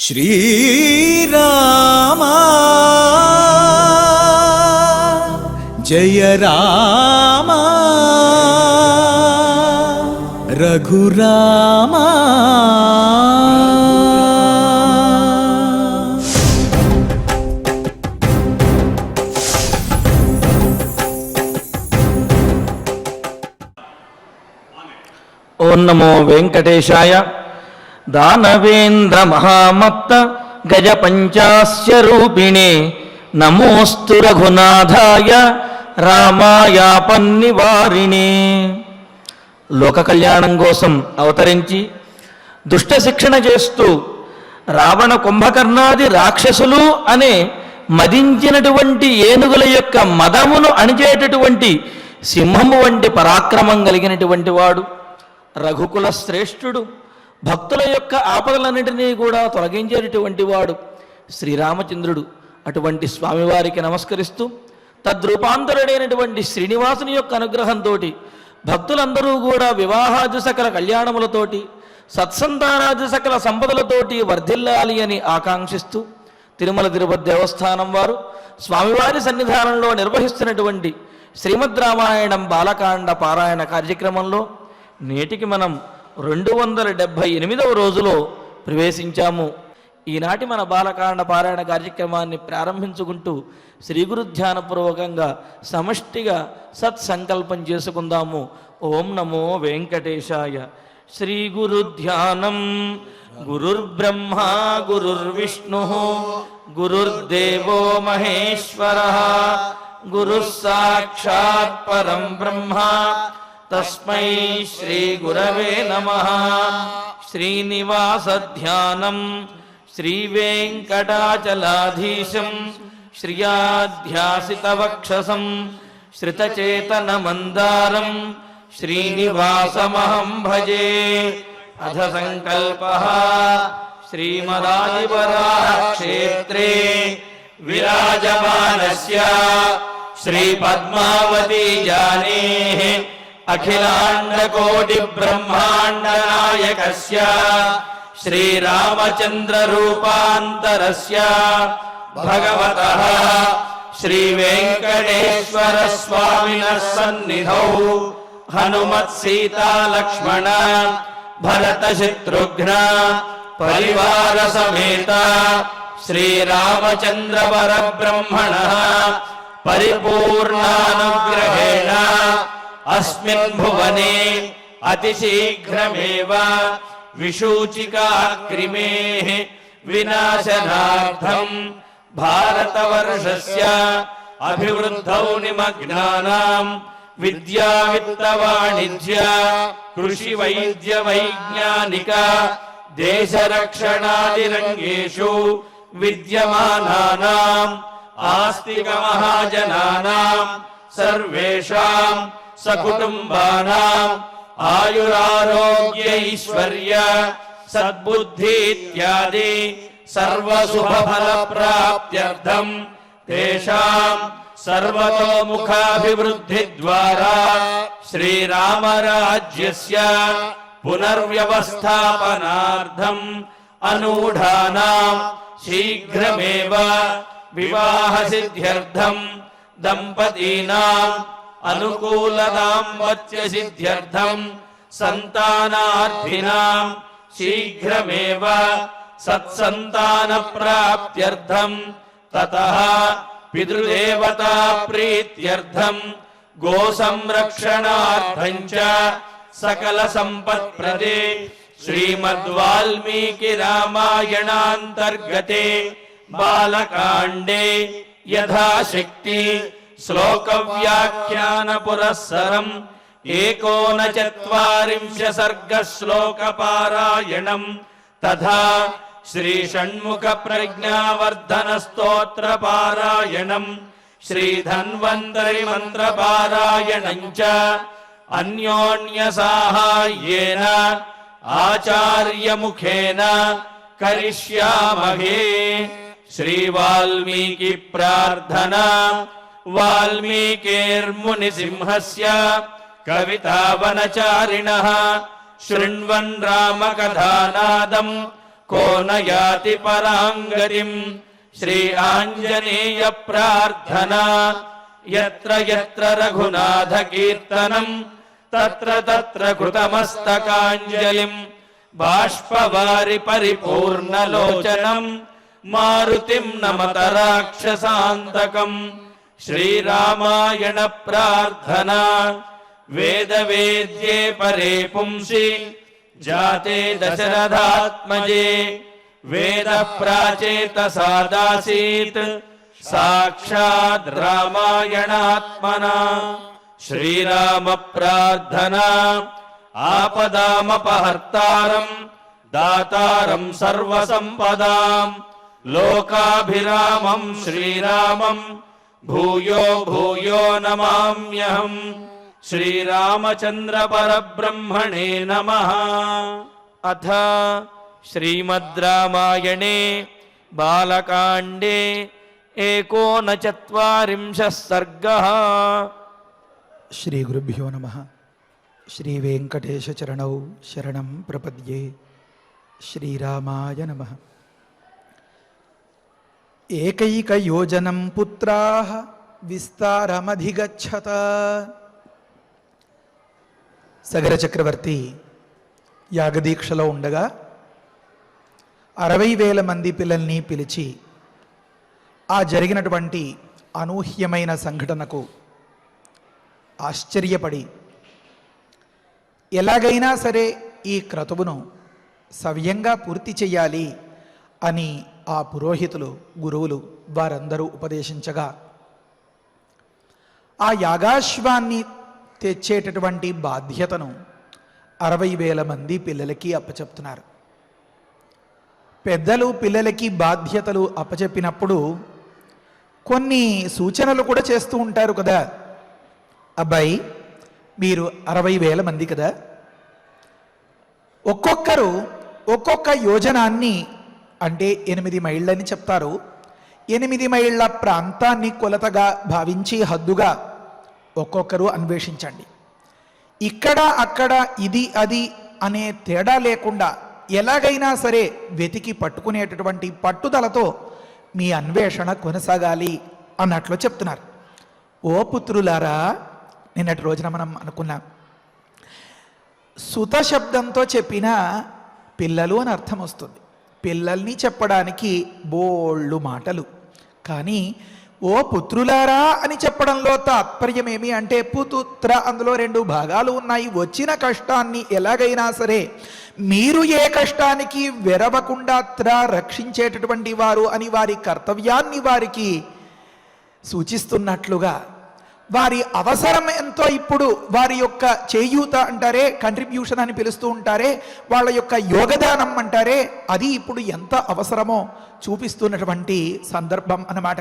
श्रीराम जय राम रघुराम। ओं नमो वेंकटेशाय। दानवेन्द्र महामत्त गज पंचास्य रूपिणे नमोस्तु रघुनाथाय रामायापन्निवारिणे। లోక కళ్యాణం కోసం అవతరించి దుష్ట శిక్షణ చేస్తూ రావణ కుంభకర్ణాది రాక్షసులు అనే మదించినటువంటి ఏనుగుల యొక్క మదమును అణిచేటటువంటి సింహము వంటి పరాక్రమం కలిగినటువంటి వాడు, రఘుకుల శ్రేష్ఠుడు, భక్తుల యొక్క ఆపదలన్నింటినీ కూడా తొలగించేటటువంటి వాడు శ్రీరామచంద్రుడు. అటువంటి స్వామివారికి నమస్కరిస్తూ తద్రూపాంతరుడైనటువంటి శ్రీనివాసుని యొక్క అనుగ్రహంతో భక్తులందరూ కూడా వివాహాది సకల కళ్యాణములతోటి సత్సంతానాది సకల సంపదలతోటి వర్ధిల్లాలి అని ఆకాంక్షిస్తూ తిరుమల తిరుపతి దేవస్థానం వారు స్వామివారి సన్నిధానంలో నిర్వహిస్తున్నటువంటి శ్రీమద్ రామాయణం బాలకాండ పారాయణ కార్యక్రమంలో నేటికి మనం 278వ రోజులో ప్రవేశించాము. ఈనాటి మన బాలకాండ పారాయణ కార్యక్రమాన్ని ప్రారంభించుకుంటూ శ్రీ గురు ధ్యానపూర్వకంగా సమష్టిగా సత్సంకల్పం చేసుకుందాము. ఓం నమో వెంకటేశాయ. శ్రీ గురు ధ్యానం. గురుర్బ్రహ్మ గురుర్విష్ణు గురుర్దేవో మహేశ్వర గురుః సాక్షాత్ పరం బ్రహ్మ తస్మై శ్రీ గురవే నమః. శ్రీనివాస ధ్యానం. శ్రీ వెంకటాచలాధీశం శ్రియాధ్యాసితవక్షసం శ్రితచేతన మందారం శ్రీనివాసమహం భజే. అథ సంకల్పః. శ్రీమదాదివరాక్షేత్రే విరాజమానస్య శ్రీ పద్మావతీ జానేః అఖిలాండకోటి బ్రహ్మాండ నాయకస్య శ్రీరామచంద్ర రూపాంతరస్య భగవతః శ్రీ వెంకటేశ్వర స్వామినః సన్నిధౌ హనుమత్ సీతా లక్ష్మణ భరత శత్రుఘ్న పరివార సమేత శ్రీరామచంద్ర పరబ్రహ్మణః పరిపూర్ణానుగ్రహేణ అస్మిన్ భువనే అతిశీఘ్రమేవ విశూచికాక్రిమేః వినాశనార్థం భారతవర్షస్య అభివృద్ధౌ నిమగ్నానాం విద్యా విత్త వాణిజ్య కృషి వైద్య వైజ్ఞానిక దేశరక్షణాది రంగేషు విద్యమానానాం ఆస్తిక మహాజనానాం సర్వేషాం సకుటుంబానాం ఆయురారోగ్యైశ్వర్య సద్బుద్ధి ఇత్యాది సర్వశుభఫల ప్రాప్త్యర్థం తేషాం సర్వతోముఖాభివృద్ధి ద్వారా శ్రీరామరాజ్యస్య పునర్వ్యవస్థాపనార్థం అనూఢానాం శీఘ్రమేవ వివాహ సిద్ధ్యర్థం దంపతీనాం అనుకూల దాంపత్య సిద్ధ్యర్థం సంతానార్థినాం శీఘ్రమేవ సత్సంతాన ప్రాప్త్యర్థం తతః పితృదేవతా ప్రీత్యర్థం గో సంరక్షణార్థం చ సకల సంపత్ప్రదే శ్రీమద్వాల్మీకి రామాయణాంతర్గతే బాలకాండే యథాశక్తి శ్లోక వ్యాఖ్యాన పురస్సరం 39 సర్గ శ్లోక పారాయణం తథా శ్రీ షణ్ముఖ ప్రజ్ఞావర్ధన స్తోత్ర పారాయణం శ్రీ ధన్వంతరి మంత్ర పారాయణం చ అన్యోన్య సాహాయ్యేన ఆచార్య ముఖేన కరిష్యామహే. శ్రీ వాల్మీకి ప్రార్థనా. వాల్మీకిర్ముని సింహస్య కవితావనచారిణః శృణ్వన్ రామకథానాదం को न याति पराङ्गतिम् श्री आञ्जनेय प्रार्थना यत्र यत्र रघुनाथ कीर्तनम् तत्र तत्र कृतमस्तकाञ्जलिम् बाष्पवारि परिपूर्णलोचनम् मारुतिम् नमत राक्षसान्तकम् श्रीरामायण प्रार्थना वेद वेद्ये परे पुंसि जाते दशरथात्मजे वेद प्राचेतसादासीत् साक्षात् रामायणात्मना श्रीराम प्रार्थना आपदामपहर्तारम् दातारम् सर्वसम्पदाम् लोकाभिरामम् श्रीरामम् भूयो भूयो नमाम्यहम् श्रीरामचन्द्र परब्रह्मणे नमः। अथ श्रीमद् रामायणे बालकाण्डे 39 सर्गः। श्री गुरुभ्यो नमः। श्री वेंकटेश चरणौ शरणं प्रपद्ये। श्रीरामाय नमः। एकैक योजनं पुत्राः विस्तारमधिगच्छत। సగర చక్రవర్తి యాగదీక్షలో ఉండగా 60,000 మంది పిల్లల్ని పిలిచి ఆ జరిగినటువంటి అనూహ్యమైన సంఘటనకు ఆశ్చర్యపడి ఎలాగైనా సరే ఈ క్రతువును సవ్యంగా పూర్తి చేయాలి అని ఆ పురోహితులు గురువులు వారందరూ ఉపదేశించగా ఆ యాగాశ్వాన్ని తెచ్చేటటువంటి బాధ్యతను 60,000 మంది పిల్లలకి అప్పచెప్తున్నారు. పెద్దలు పిల్లలకి బాధ్యతలు అప్పచెప్పినప్పుడు కొన్ని సూచనలు కూడా చేస్తూ ఉంటారు కదా. అబ్బాయి, మీరు 60,000 మంది కదా, ఒక్కొక్కరు ఒక్కొక్క యోజనాన్ని అంటే 8 మైళ్ళని చెప్తారు. 8 మైళ్ళ ప్రాంతాన్ని కొలతగా భావించి హద్దుగా ఒక్కొక్కరు అన్వేషించండి. ఇక్కడ అక్కడ ఇది అది అనే తేడా లేకుండా ఎలాగైనా సరే వెతికి పట్టుకునేటటువంటి పట్టుదలతో మీ అన్వేషణ కొనసాగాలి అన్నట్లు చెప్తున్నారు. ఓ పుత్రులారా, నిన్నటి రోజున మనం అనుకున్నాం, సుత శబ్దంతో చెప్పిన పిల్లలు అని అర్థం వస్తుంది. పిల్లల్ని చెప్పడానికి బోళ్ళు మాటలు, కానీ ఓ పుత్రులారా అని చెప్పడంలో తాత్పర్యం ఏమి అంటే పుతుత్ర, అందులో 2 భాగాలు ఉన్నాయి. వచ్చిన కష్టాన్ని ఎలాగైనా సరే మీరు ఏ కష్టానికి వెరవకుండా రక్షించేటటువంటి వారు అని వారి కర్తవ్యాన్ని వారికి సూచిస్తున్నట్లుగా వారి అవసరం ఎంతో ఇప్పుడు వారి యొక్క చేయూత అంటారే, కంట్రిబ్యూషన్ అని పిలుస్తూ ఉంటారే, వాళ్ళ యొక్క యోగదానం అంటారే, అది ఇప్పుడు ఎంత అవసరమో చూపిస్తున్నటువంటి సందర్భం అన్నమాట.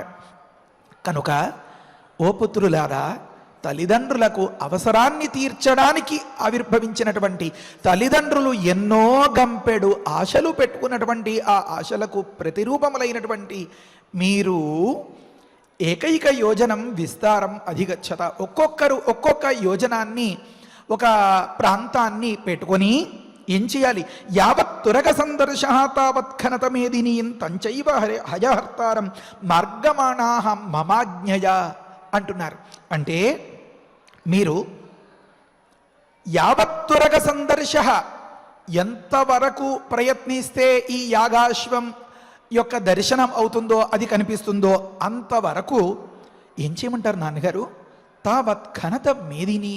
కనుక ఓ పుత్రులారా, తల్లిదండ్రులకు అవసరాన్ని తీర్చడానికి ఆవిర్భవించినటువంటి తల్లిదండ్రులు ఎన్నో గంపెడు ఆశలు పెట్టుకున్నటువంటి ఆ ఆశలకు ప్రతిరూపములైనటువంటి మీరు ఏకైక యోజనం విస్తారం అధిగచ్చత, ఒక్కొక్కరు ఒక్కొక్క యోజనాన్ని ఒక ప్రాంతాన్ని పెట్టుకొని ఏం చేయాలి? యావత్ తురగ సందర్శ తావత్ ఖనత మేదినీం తంచైవ హయహర్తారం మార్గమాణాహ మమాజ్ఞయ అంటున్నారు. అంటే మీరు యావత్ తురగ సందర్శ, ఎంతవరకు ప్రయత్నిస్తే ఈ యాగాశ్వం యొక్క దర్శనం అవుతుందో, అది కనిపిస్తుందో అంతవరకు ఏం చేయమంటారు నాన్నగారు? తావత్ ఖనత మేదిని,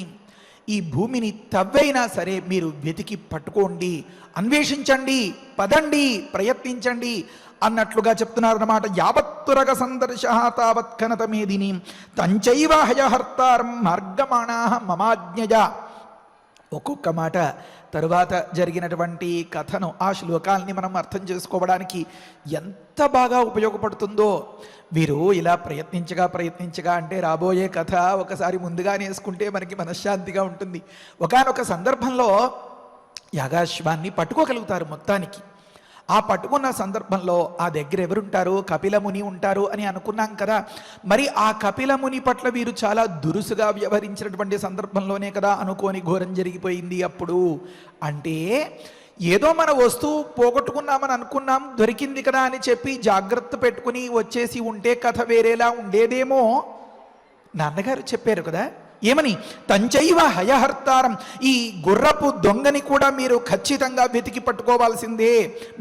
ఈ భూమిని తవ్వైనా సరే మీరు వెతికి పట్టుకోండి, అన్వేషించండి, పదండి, ప్రయత్నించండి అన్నట్లుగా చెప్తున్నారు అన్నమాట. యావత్తురగ సందర్శ తావత్ ఖనత మేదిని తంచైవ హయహర్తారం మార్గమాణాః మమాజ్ఞయ. ఒక్కొక్క మాట తరువాత జరిగినటువంటి కథను, ఆ శ్లోకాల్ని మనం అర్థం చేసుకోవడానికి ఎంత బాగా ఉపయోగపడుతుందో. వీరు ఇలా ప్రయత్నించగా అంటే రాబోయే కథ ఒకసారి ముందుగా నేర్చుకుంటే మనకి మనశ్శాంతిగా ఉంటుంది. ఒకానొక సందర్భంలో యాగాశ్వాన్ని పట్టుకోగలుగుతారు మొత్తానికి. ఆ పట్టుకున్న సందర్భంలో ఆ దగ్గర ఎవరుంటారు? కపిలముని ఉంటారు అని అనుకున్నాం కదా. మరి ఆ కపిలముని పట్ల వీరు చాలా దురుసుగా వ్యవహరించినటువంటి సందర్భంలోనే కదా అనుకోని ఘోరం జరిగిపోయింది. అప్పుడు అంటే ఏదో మన వస్తువు పోగొట్టుకున్నామని అనుకున్నాం, దొరికింది కదా అని చెప్పి జాగ్రత్త పెట్టుకుని వచ్చేసి ఉంటే కథ వేరేలా ఉండేదేమో. నాన్నగారు చెప్పారు కదా ఏమని, తంచైవ హయహర్తారం, ఈ గుర్రపు దొంగని కూడా మీరు ఖచ్చితంగా వెతికి పట్టుకోవాల్సిందే,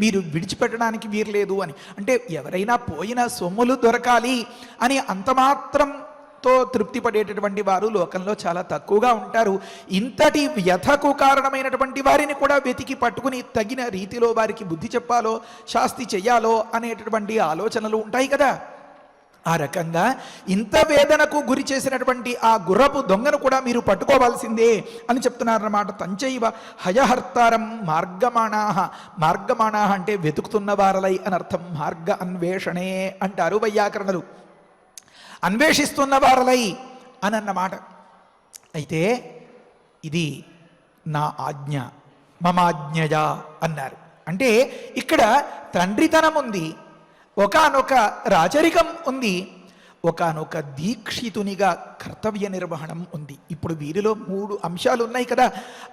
మీరు విడిచిపెట్టడానికి వీరలేదు అని. అంటే ఎవరైనా పోయిన సొమ్ములు దొరకాలి అని అంతమాత్రంతో తృప్తి పడేటటువంటి వారు లోకంలో చాలా తక్కువగా ఉంటారు. ఇంతటి వ్యథకు కారణమైనటువంటి వారిని కూడా వెతికి పట్టుకుని తగిన రీతిలో వారికి బుద్ధి చెప్పాలో శాస్తి చెయ్యాలో అనేటటువంటి ఆలోచనలు ఉంటాయి కదా. ఆ రకంగా ఇంత వేదనకు గురి చేసినటువంటి ఆ గుర్రపు దొంగను కూడా మీరు పట్టుకోవాల్సిందే అని చెప్తున్నారన్నమాట. తంచైవ హయహర్తారం మార్గమాణాహ. మార్గమాణాహ అంటే వెతుకుతున్న వారలై అని అర్థం. మార్గ అన్వేషణే అంటారు వైయాకరణలు. అన్వేషిస్తున్న వారలై అని అన్నమాట. అయితే ఇది నా ఆజ్ఞ, మమాజ్ఞయా అన్నారు. అంటే ఇక్కడ తండ్రితనం ఉంది, ఒకానొక రాచరికం ఉంది, ఒకానొక దీక్షితునిగా కర్తవ్య నిర్వహణం ఉంది. ఇప్పుడు వీరిలో 3 అంశాలు ఉన్నాయి కదా.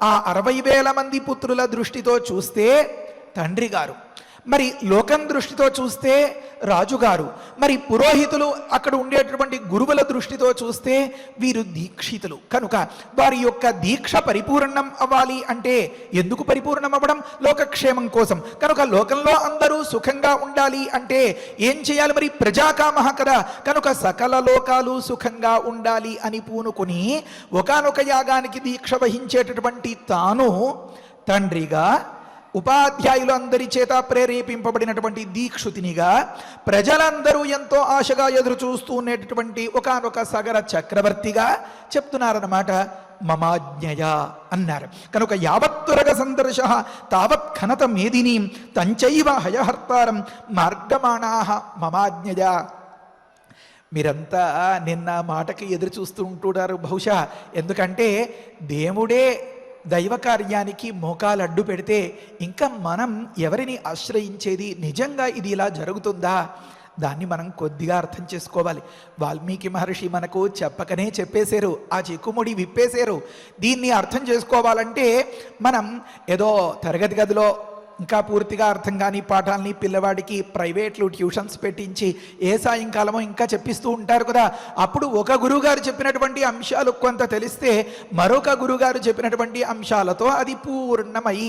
ఆ 60,000 మంది పుత్రుల దృష్టితో చూస్తే తండ్రి గారు, మరి లోకం దృష్టితో చూస్తే రాజుగారు, మరి పురోహితులు అక్కడ ఉండేటటువంటి గురువుల దృష్టితో చూస్తే వీరు దీక్షితులు. కనుక వారి యొక్క దీక్ష పరిపూర్ణం అవ్వాలి అంటే ఎందుకు పరిపూర్ణం అవ్వడం? లోకక్షేమం కోసం. కనుక లోకంలో అందరూ సుఖంగా ఉండాలి అంటే ఏం చేయాలి? మరి ప్రజాకామః కదా. కనుక సకల లోకాలు సుఖంగా ఉండాలి అని పూనుకొని ఒకానొక యాగానికి దీక్ష వహించేటటువంటి తాను తండ్రిగా, ఉపాధ్యాయులు అందరి చేత ప్రేరేపింపబడినటువంటి దీక్షుతినిగా, ప్రజలందరూ ఎంతో ఆశగా ఎదురు చూస్తూ ఉండేటటువంటి ఒకానొక సగర చక్రవర్తిగా చెప్తున్నారన్నమాట. మమాజ్ఞయ అన్నారు. కనుక యావత్తురగ సందర్శ తావత్ ఖనత మేదినీం తంచైవ హయహర్తారం మార్గమాణాః మమాజ్ఞయ. మీరంతా నిన్న మాటకి ఎదురు చూస్తూ ఉంటున్నారు బహుశా. ఎందుకంటే దేవుడే దైవ కార్యానికి మోకాలు అడ్డు పెడితే ఇంకా మనం ఎవరిని ఆశ్రయించేది? నిజంగా ఇది ఇలా జరుగుతుందా? దాన్ని మనం కొద్దిగా అర్థం చేసుకోవాలి. వాల్మీకి మహర్షి మనకు చెప్పకనే చెప్పేశారు, ఆ చిక్కుముడి విప్పేశారు. దీన్ని అర్థం చేసుకోవాలంటే మనం ఏదో తరగతి గదిలో ఇంకా పూర్తిగా అర్థం కాని పాఠాలని పిల్లవాడికి ప్రైవేట్లు ట్యూషన్స్ పెట్టించి ఏ సాయంకాలమో ఇంకా చెప్పిస్తూ ఉంటారు కదా. అప్పుడు ఒక గురువుగారు చెప్పినటువంటి అంశాలు కొంత తెలిస్తే మరొక గురువుగారు చెప్పినటువంటి అంశాలతో అది పూర్ణమై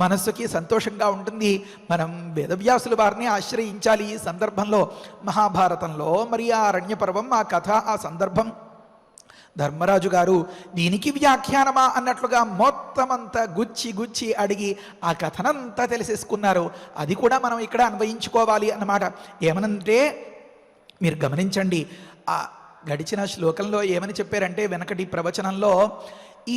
మనస్సుకి సంతోషంగా ఉంటుంది. మనం వేదవ్యాసుల వారిని ఆశ్రయించాలి. ఈ సందర్భంలో మహాభారతంలో మరి ఆ అరణ్య పర్వం, ఆ కథ, ఆ సందర్భం, ధర్మరాజు గారు దీనికి వ్యాఖ్యానమా అన్నట్లుగా మొత్తం అంతా గుచ్చి గుచ్చి అడిగి ఆ కథనంతా తెలిసేసుకున్నారు. అది కూడా మనం ఇక్కడ అన్వయించుకోవాలి అన్నమాట. ఏమనంటే మీరు గమనించండి, ఆ గడిచిన శ్లోకంలో ఏమని చెప్పారంటే వెనకటి ప్రవచనంలో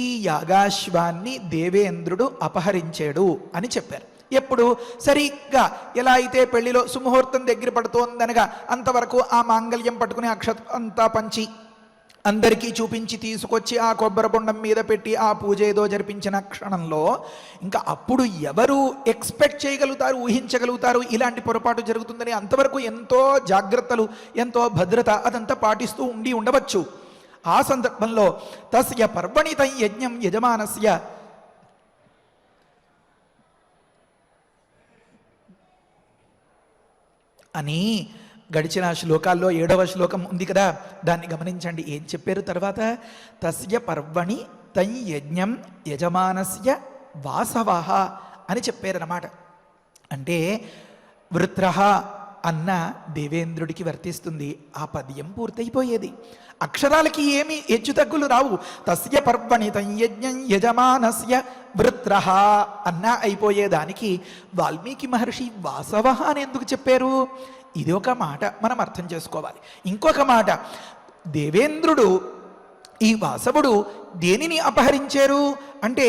ఈ యాగాశ్వాన్ని దేవేంద్రుడు అపహరించాడు అని చెప్పారు. ఎప్పుడు? సరిగ్గా ఎలా అయితే పెళ్లిలో సుముహూర్తం దగ్గర పడుతోందనగా అంతవరకు ఆ మాంగళ్యం పట్టుకుని అక్షత అంతా పంచి అందరికీ చూపించి తీసుకొచ్చి ఆ కొబ్బరి బొండం మీద పెట్టి ఆ పూజ ఏదో జరిపించిన క్షణంలో ఇంకా అప్పుడు ఎవరు ఎక్స్పెక్ట్ చేయగలుగుతారు, ఊహించగలుగుతారు ఇలాంటి పొరపాటు జరుగుతుందని? అంతవరకు ఎంతో జాగ్రత్తలు, ఎంతో భద్రత అదంతా పాటిస్తూ ఉండవచ్చు. ఆ సందర్భంలో తస్య పర్వణి తం యజ్ఞం యజమానస్య అని గడిచిన శ్లోకాల్లో 7వ శ్లోకం ఉంది కదా, దాన్ని గమనించండి. ఏం చెప్పారు తర్వాత? తస్య పర్వణి తం యజ్ఞం యజమానస్య వాసవః అని చెప్పారన్నమాట. అంటే వృత్రః అన్న దేవేంద్రుడికి వర్తిస్తుంది. ఆ పద్యం పూర్తయిపోయేది. అక్షరాలకి ఏమి హెచ్చుతగ్గులు రావు. తస్య పర్వణి తం యజ్ఞం యజమానస్య వృత్రః అన్న అయిపోయేదానికి వాల్మీకి మహర్షి వాసవః అని ఎందుకు చెప్పారు? ఇది ఒక మాట మనం అర్థం చేసుకోవాలి. ఇంకొక మాట, దేవేంద్రుడు ఈ వాసవుడు దేనిని అపహరించారు అంటే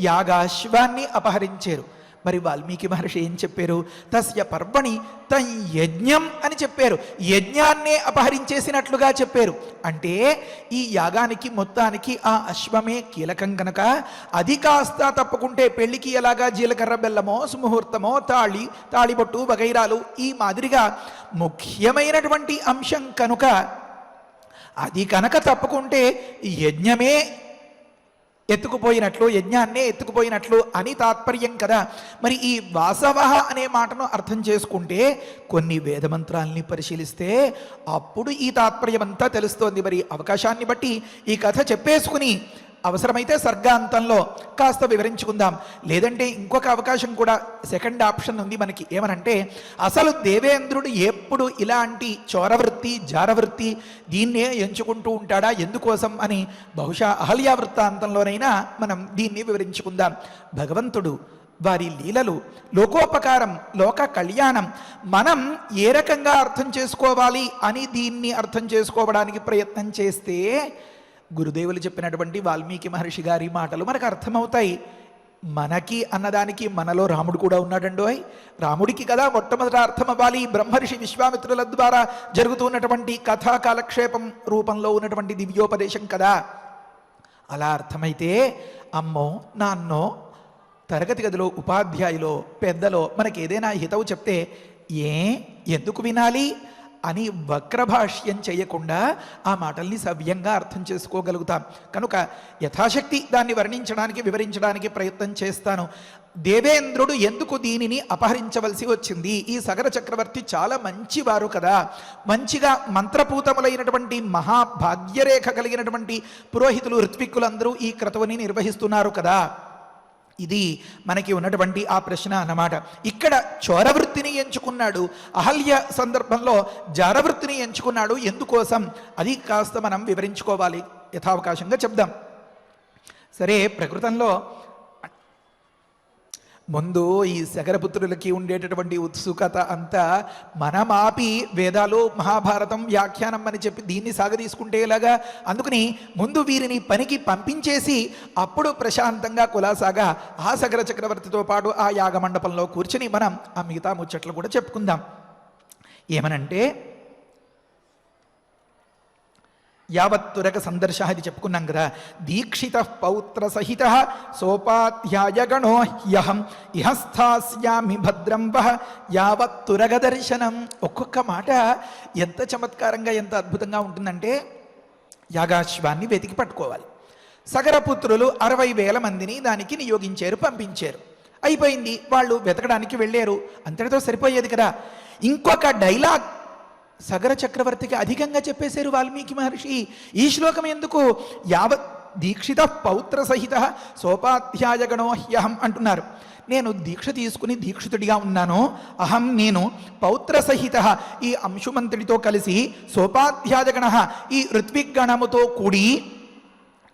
యాగాశ్వాన్ని అపహరించారు. మరి వాల్మీకి మహర్షి ఏం చెప్పారు? తస్య పర్వణి తం యజ్ఞం అని చెప్పారు. యజ్ఞాన్నే అపహరించేసినట్లుగా చెప్పారు. అంటే ఈ యాగానికి మొత్తానికి ఆ అశ్వమే కీలకం కనుక అది కాస్త తప్పుకుంటే పెళ్లికి ఎలాగా జీలకర్ర బెల్లమో సుముహూర్తమో తాళిబొట్టు వగైరాలు ఈ మాదిరిగా ముఖ్యమైనటువంటి అంశం కనుక అది కనుక తప్పుకుంటే యజ్ఞమే ఎత్తుకుపోయినట్లు, యజ్ఞాన్నే ఎత్తుకుపోయినట్లు అని తాత్పర్యం కదా. మరి ఈ వాసవ అనే మాటను అర్థం చేసుకుంటే కొన్ని వేదమంత్రాల్ని పరిశీలిస్తే అప్పుడు ఈ తాత్పర్యం అంతా తెలుస్తోంది. మరి అవకాశాన్ని బట్టి ఈ కథ చెప్పేసుకుని అవసరమైతే సర్గాంతంలో కాస్త వివరించుకుందాం. లేదంటే ఇంకొక అవకాశం కూడా, సెకండ్ ఆప్షన్ ఉంది మనకి. ఏమనంటే అసలు దేవేంద్రుడు ఎప్పుడు ఇలాంటి చోరవృత్తి, జారవృత్తి దీన్నే ఎంచుకుంటూ ఉంటాడా, ఎందుకోసం అని బహుశా అహల్యా వృత్తాంతంలోనైనా మనం దీన్ని వివరించుకుందాం. భగవంతుడు, వారి లీలలు, లోకోపకారం, లోక కళ్యాణం మనం ఏ రకంగా అర్థం చేసుకోవాలి అని దీన్ని అర్థం చేసుకోవడానికి ప్రయత్నం చేస్తే గురుదేవులు చెప్పినటువంటి వాల్మీకి మహర్షి గారి మాటలు మనకు అర్థమవుతాయి. మనకి అన్నదానికి మనలో రాముడు కూడా ఉన్నాడండోయ్. రాముడికి కదా మొట్టమొదట అర్థం అవ్వాలి. బ్రహ్మర్షి విశ్వామిత్రుల ద్వారా జరుగుతున్నటువంటి కథా కాలక్షేపం రూపంలో ఉన్నటువంటి దివ్యోపదేశం కదా. అలా అర్థమైతే అమ్మో నాన్నో తరగతి గదిలో ఉపాధ్యాయులో పెద్దలో మనకి ఏదైనా హితవు చెప్తే ఎందుకు వినాలి అని వక్రభాష్యం చేయకుండా ఆ మాటల్ని సవ్యంగా అర్థం చేసుకోగలుగుతాం. కనుక యథాశక్తి దాన్ని వర్ణించడానికి, వివరించడానికి ప్రయత్నం చేస్తాను. దేవేంద్రుడు ఎందుకు దీనిని అపహరించవలసి వచ్చింది? ఈ సగర చక్రవర్తి చాలా మంచివారు కదా, మంచిగా మంత్రపూతములైనటువంటి మహాభాగ్యరేఖ కలిగినటువంటి పురోహితులు, ఋత్విక్కులందరూ ఈ క్రతువుని నిర్వహిస్తున్నారు కదా. ఇది మనకి ఉన్నటువంటి ఆ ప్రశ్న అన్నమాట. ఇక్కడ చోరవృత్తిని ఎంచుకున్నాడు, అహల్య సందర్భంలో జారవృత్తిని ఎంచుకున్నాడు. ఎందుకోసం అది కాస్త మనం వివరించుకోవాలి, యథావకాశంగా చెప్దాం. సరే, ప్రకృతంలో ముందు ఈ సగరపుత్రులకి ఉండేటటువంటి ఉత్సుకత అంతా మనమాపి వేదాలు, మహాభారతం, వ్యాఖ్యానం అని చెప్పి దీన్ని సాగదీసుకుంటే ఎలాగా? అందుకని ముందు వీరిని పనికి పంపించేసి అప్పుడు ప్రశాంతంగా కులాసాగా ఆ సగర చక్రవర్తితో పాటు ఆ యాగమండపంలో కూర్చుని మనం ఆ మిగతా ముచ్చట్లు కూడా చెప్పుకుందాం. ఏమనంటే యావత్తురక సందర్శ ఇది చెప్పుకున్నాం కదా. దీక్షిత పౌత్ర సహిత సోపాధ్యాయగణో హ్యహం ఇహస్థాస్యామి భద్రం వహ యావత్తురగ దర్శనం. ఒక్కొక్క మాట ఎంత చమత్కారంగా, ఎంత అద్భుతంగా ఉంటుందంటే యాగాశ్వాన్ని వెతికి పట్టుకోవాలి. సగరపుత్రులు 60,000 మందిని దానికి నియోగించారు, పంపించారు. అయిపోయింది, వాళ్ళు వెతకడానికి వెళ్ళారు, అంతటితో సరిపోయేది కదా. ఇంకొక డైలాగ్ సగర చక్రవర్తికి అధికంగా చెప్పేశారు వాల్మీకి మహర్షి. ఈ శ్లోకం ఎందుకు? యావత్ దీక్షిత పౌత్ర సహిత సోపాధ్యాయగణో హ్యహం అంటున్నారు. నేను దీక్ష తీసుకుని దీక్షితుడిగా ఉన్నాను. అహం నేను పౌత్ర సహిత ఈ అంశుమంతుడితో కలిసి, సోపాధ్యాయగణ ఈ ఋత్విగణముతో కూడి,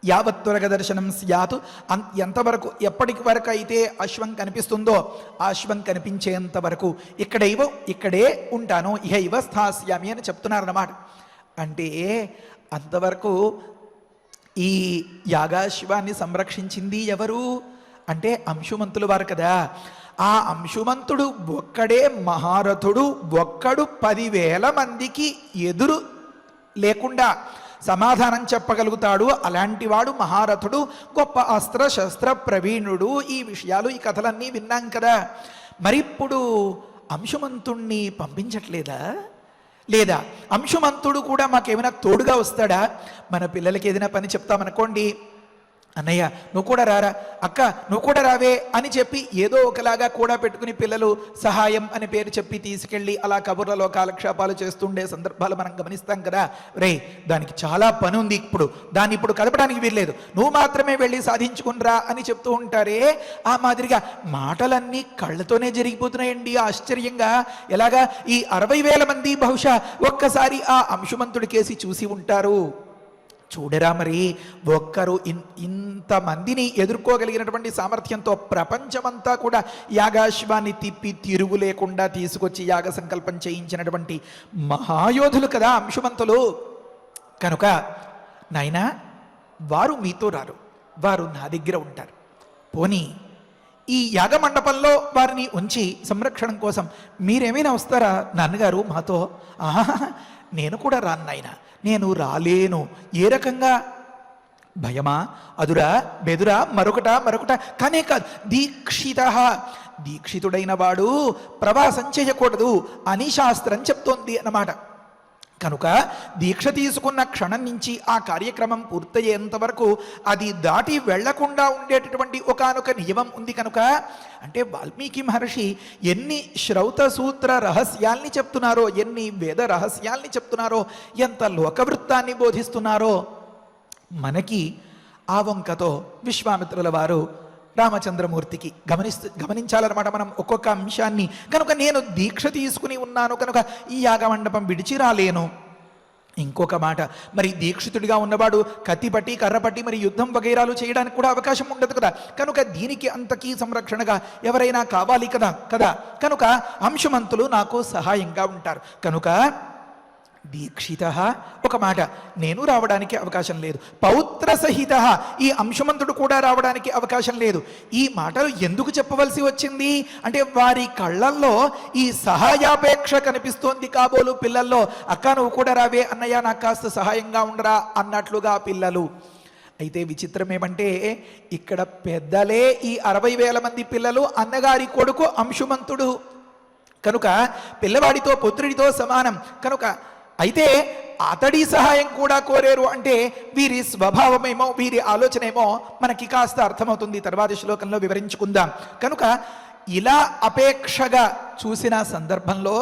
యావత్తురగ దర్శనం స్యాత్ ఎంతవరకు, ఎప్పటికి వరకు అయితే అశ్వం కనిపిస్తుందో ఆ అశ్వం కనిపించేంత వరకు ఇక్కడే ఉంటాను. ఇహ స్థాస్యామి అని చెప్తున్నారన్నమాట. అంటే అంతవరకు ఈ యాగాశ్వాన్ని సంరక్షించింది ఎవరు అంటే అంశుమంతులు వారు కదా. ఆ అంశుమంతుడు ఒక్కడే మహారథుడు, ఒక్కడు 10,000 మందికి ఎదురు లేకుండా సమాధానం చెప్పగలుగుతాడు. అలాంటి వాడు మహారథుడు, గొప్ప అస్త్ర శస్త్ర ప్రవీణుడు. ఈ విషయాలు, ఈ కథలన్నీ విన్నాం కదా. మరి ఇప్పుడు అంశుమంతుణ్ణి పంపించట్లేదా? లేదా అంశుమంతుడు కూడా మాకేమైనా తోడుగా వస్తాడా? మన పిల్లలకి ఏదైనా పని చెప్తామనుకోండి, అన్నయ్య నువ్వు కూడా రారా, అక్క నువ్వు కూడా రావే అని చెప్పి ఏదో ఒకలాగా కూడా పెట్టుకుని పిల్లలు సహాయం అనే పేరు చెప్పి తీసుకెళ్ళి అలా కబుర్లలో కాలక్షేపాలు చేస్తుండే సందర్భాలు మనం గమనిస్తాం కదా. దానికి చాలా పని ఉంది, దాన్ని ఇప్పుడు కదపడానికి వీల్లేదు, నువ్వు మాత్రమే వెళ్ళి సాధించుకునిరా అని చెప్తూ ఉంటారే. ఆ మాదిరిగా మాటలన్నీ కళ్ళతోనే జరిగిపోతున్నాయండి ఆశ్చర్యంగా. ఎలాగా? ఈ 60,000 మంది బహుశా ఒక్కసారి ఆ అంశుమంతుడి కేసి చూసి ఉంటారు. చూడరా మరి, ఒక్కరు ఇంతమందిని ఎదుర్కోగలిగినటువంటి సామర్థ్యంతో ప్రపంచమంతా కూడా యాగాశ్వాన్ని తిప్పి తిరుగు లేకుండా తీసుకొచ్చి యాగ సంకల్పం చేయించినటువంటి మహాయోధులు కదా అంశుమంతులు. కనుక నాయనా, వారు మీతో రారు, వారు నా దగ్గర ఉంటారు. పోనీ ఈ యాగమండపంలో వారిని ఉంచి సంరక్షణ కోసం మీరేమైనా వస్తారా నాన్నగారు మాతో? నేను కూడా రాను నాయనా, నేను రాలేను. ఏ రకంగా? భయమా, అదురా, బెదురా, మరొకట కానే కాదు. దీక్షితుడైన వాడు ప్రవాసం చేయకూడదు అని శాస్త్రం చెప్తోంది అన్నమాట. కనుక దీక్ష తీసుకున్న క్షణం నుంచి ఆ కార్యక్రమం పూర్తయ్యేంత వరకు అది దాటి వెళ్లకుండా ఉండేటటువంటి ఒకానొక నియమం ఉంది. కనుక అంటే వాల్మీకి మహర్షి ఎన్ని శ్రౌత సూత్ర రహస్యాల్ని చెప్తున్నారో, ఎన్ని వేద రహస్యాల్ని చెప్తున్నారో, ఎంత లోకవృత్తాన్ని బోధిస్తున్నారో మనకి ఆ వంకతో విశ్వామిత్రుల వారు రామచంద్రమూర్తికి గమనించాలన్నమాట మనం ఒక్కొక్క అంశాన్ని. కనుక నేను దీక్ష తీసుకుని ఉన్నాను కనుక ఈ యాగమండపం విడిచి రాలేను. ఇంకొక మాట, మరి దీక్షితుడిగా ఉన్నవాడు కత్తిపట్టి కర్రపట్టి మరి యుద్ధం వగైరాలు చేయడానికి కూడా అవకాశం ఉండదు కదా. కనుక దీనికి అంతకీ సంరక్షణగా ఎవరైనా కావాలి కదా. కనుక అంశుమంతులు నాకు సహాయంగా ఉంటారు. కనుక దీక్షిత ఒక మాట, నేను రావడానికి అవకాశం లేదు. పౌత్ర సహిత ఈ అంశుమంతుడు కూడా రావడానికి అవకాశం లేదు. ఈ మాటలు ఎందుకు చెప్పవలసి వచ్చింది అంటే వారి కళ్ళల్లో ఈ సహాయాపేక్ష కనిపిస్తోంది కాబోలు పిల్లల్లో. అక్క నువ్వు కూడా రావే, అన్నయ్య నాకు కాస్త సహాయంగా ఉండరా అన్నట్లుగా పిల్లలు. అయితే విచిత్రం ఏమంటే ఇక్కడ పెద్దలే ఈ 60,000 మంది పిల్లలు, అన్నగారి కొడుకు అంశుమంతుడు కనుక పిల్లవాడితో పుత్రుడితో సమానం. కనుక అయితే అతడి సహాయం కూడా కోరేరు అంటే వీరి స్వభావమేమో, వీరి ఆలోచన ఏమో మనకి కాస్త అర్థమవుతుంది, తర్వాతి శ్లోకంలో వివరించుకుందాం. కనుక ఇలా అపేక్షగా చూసిన సందర్భంలో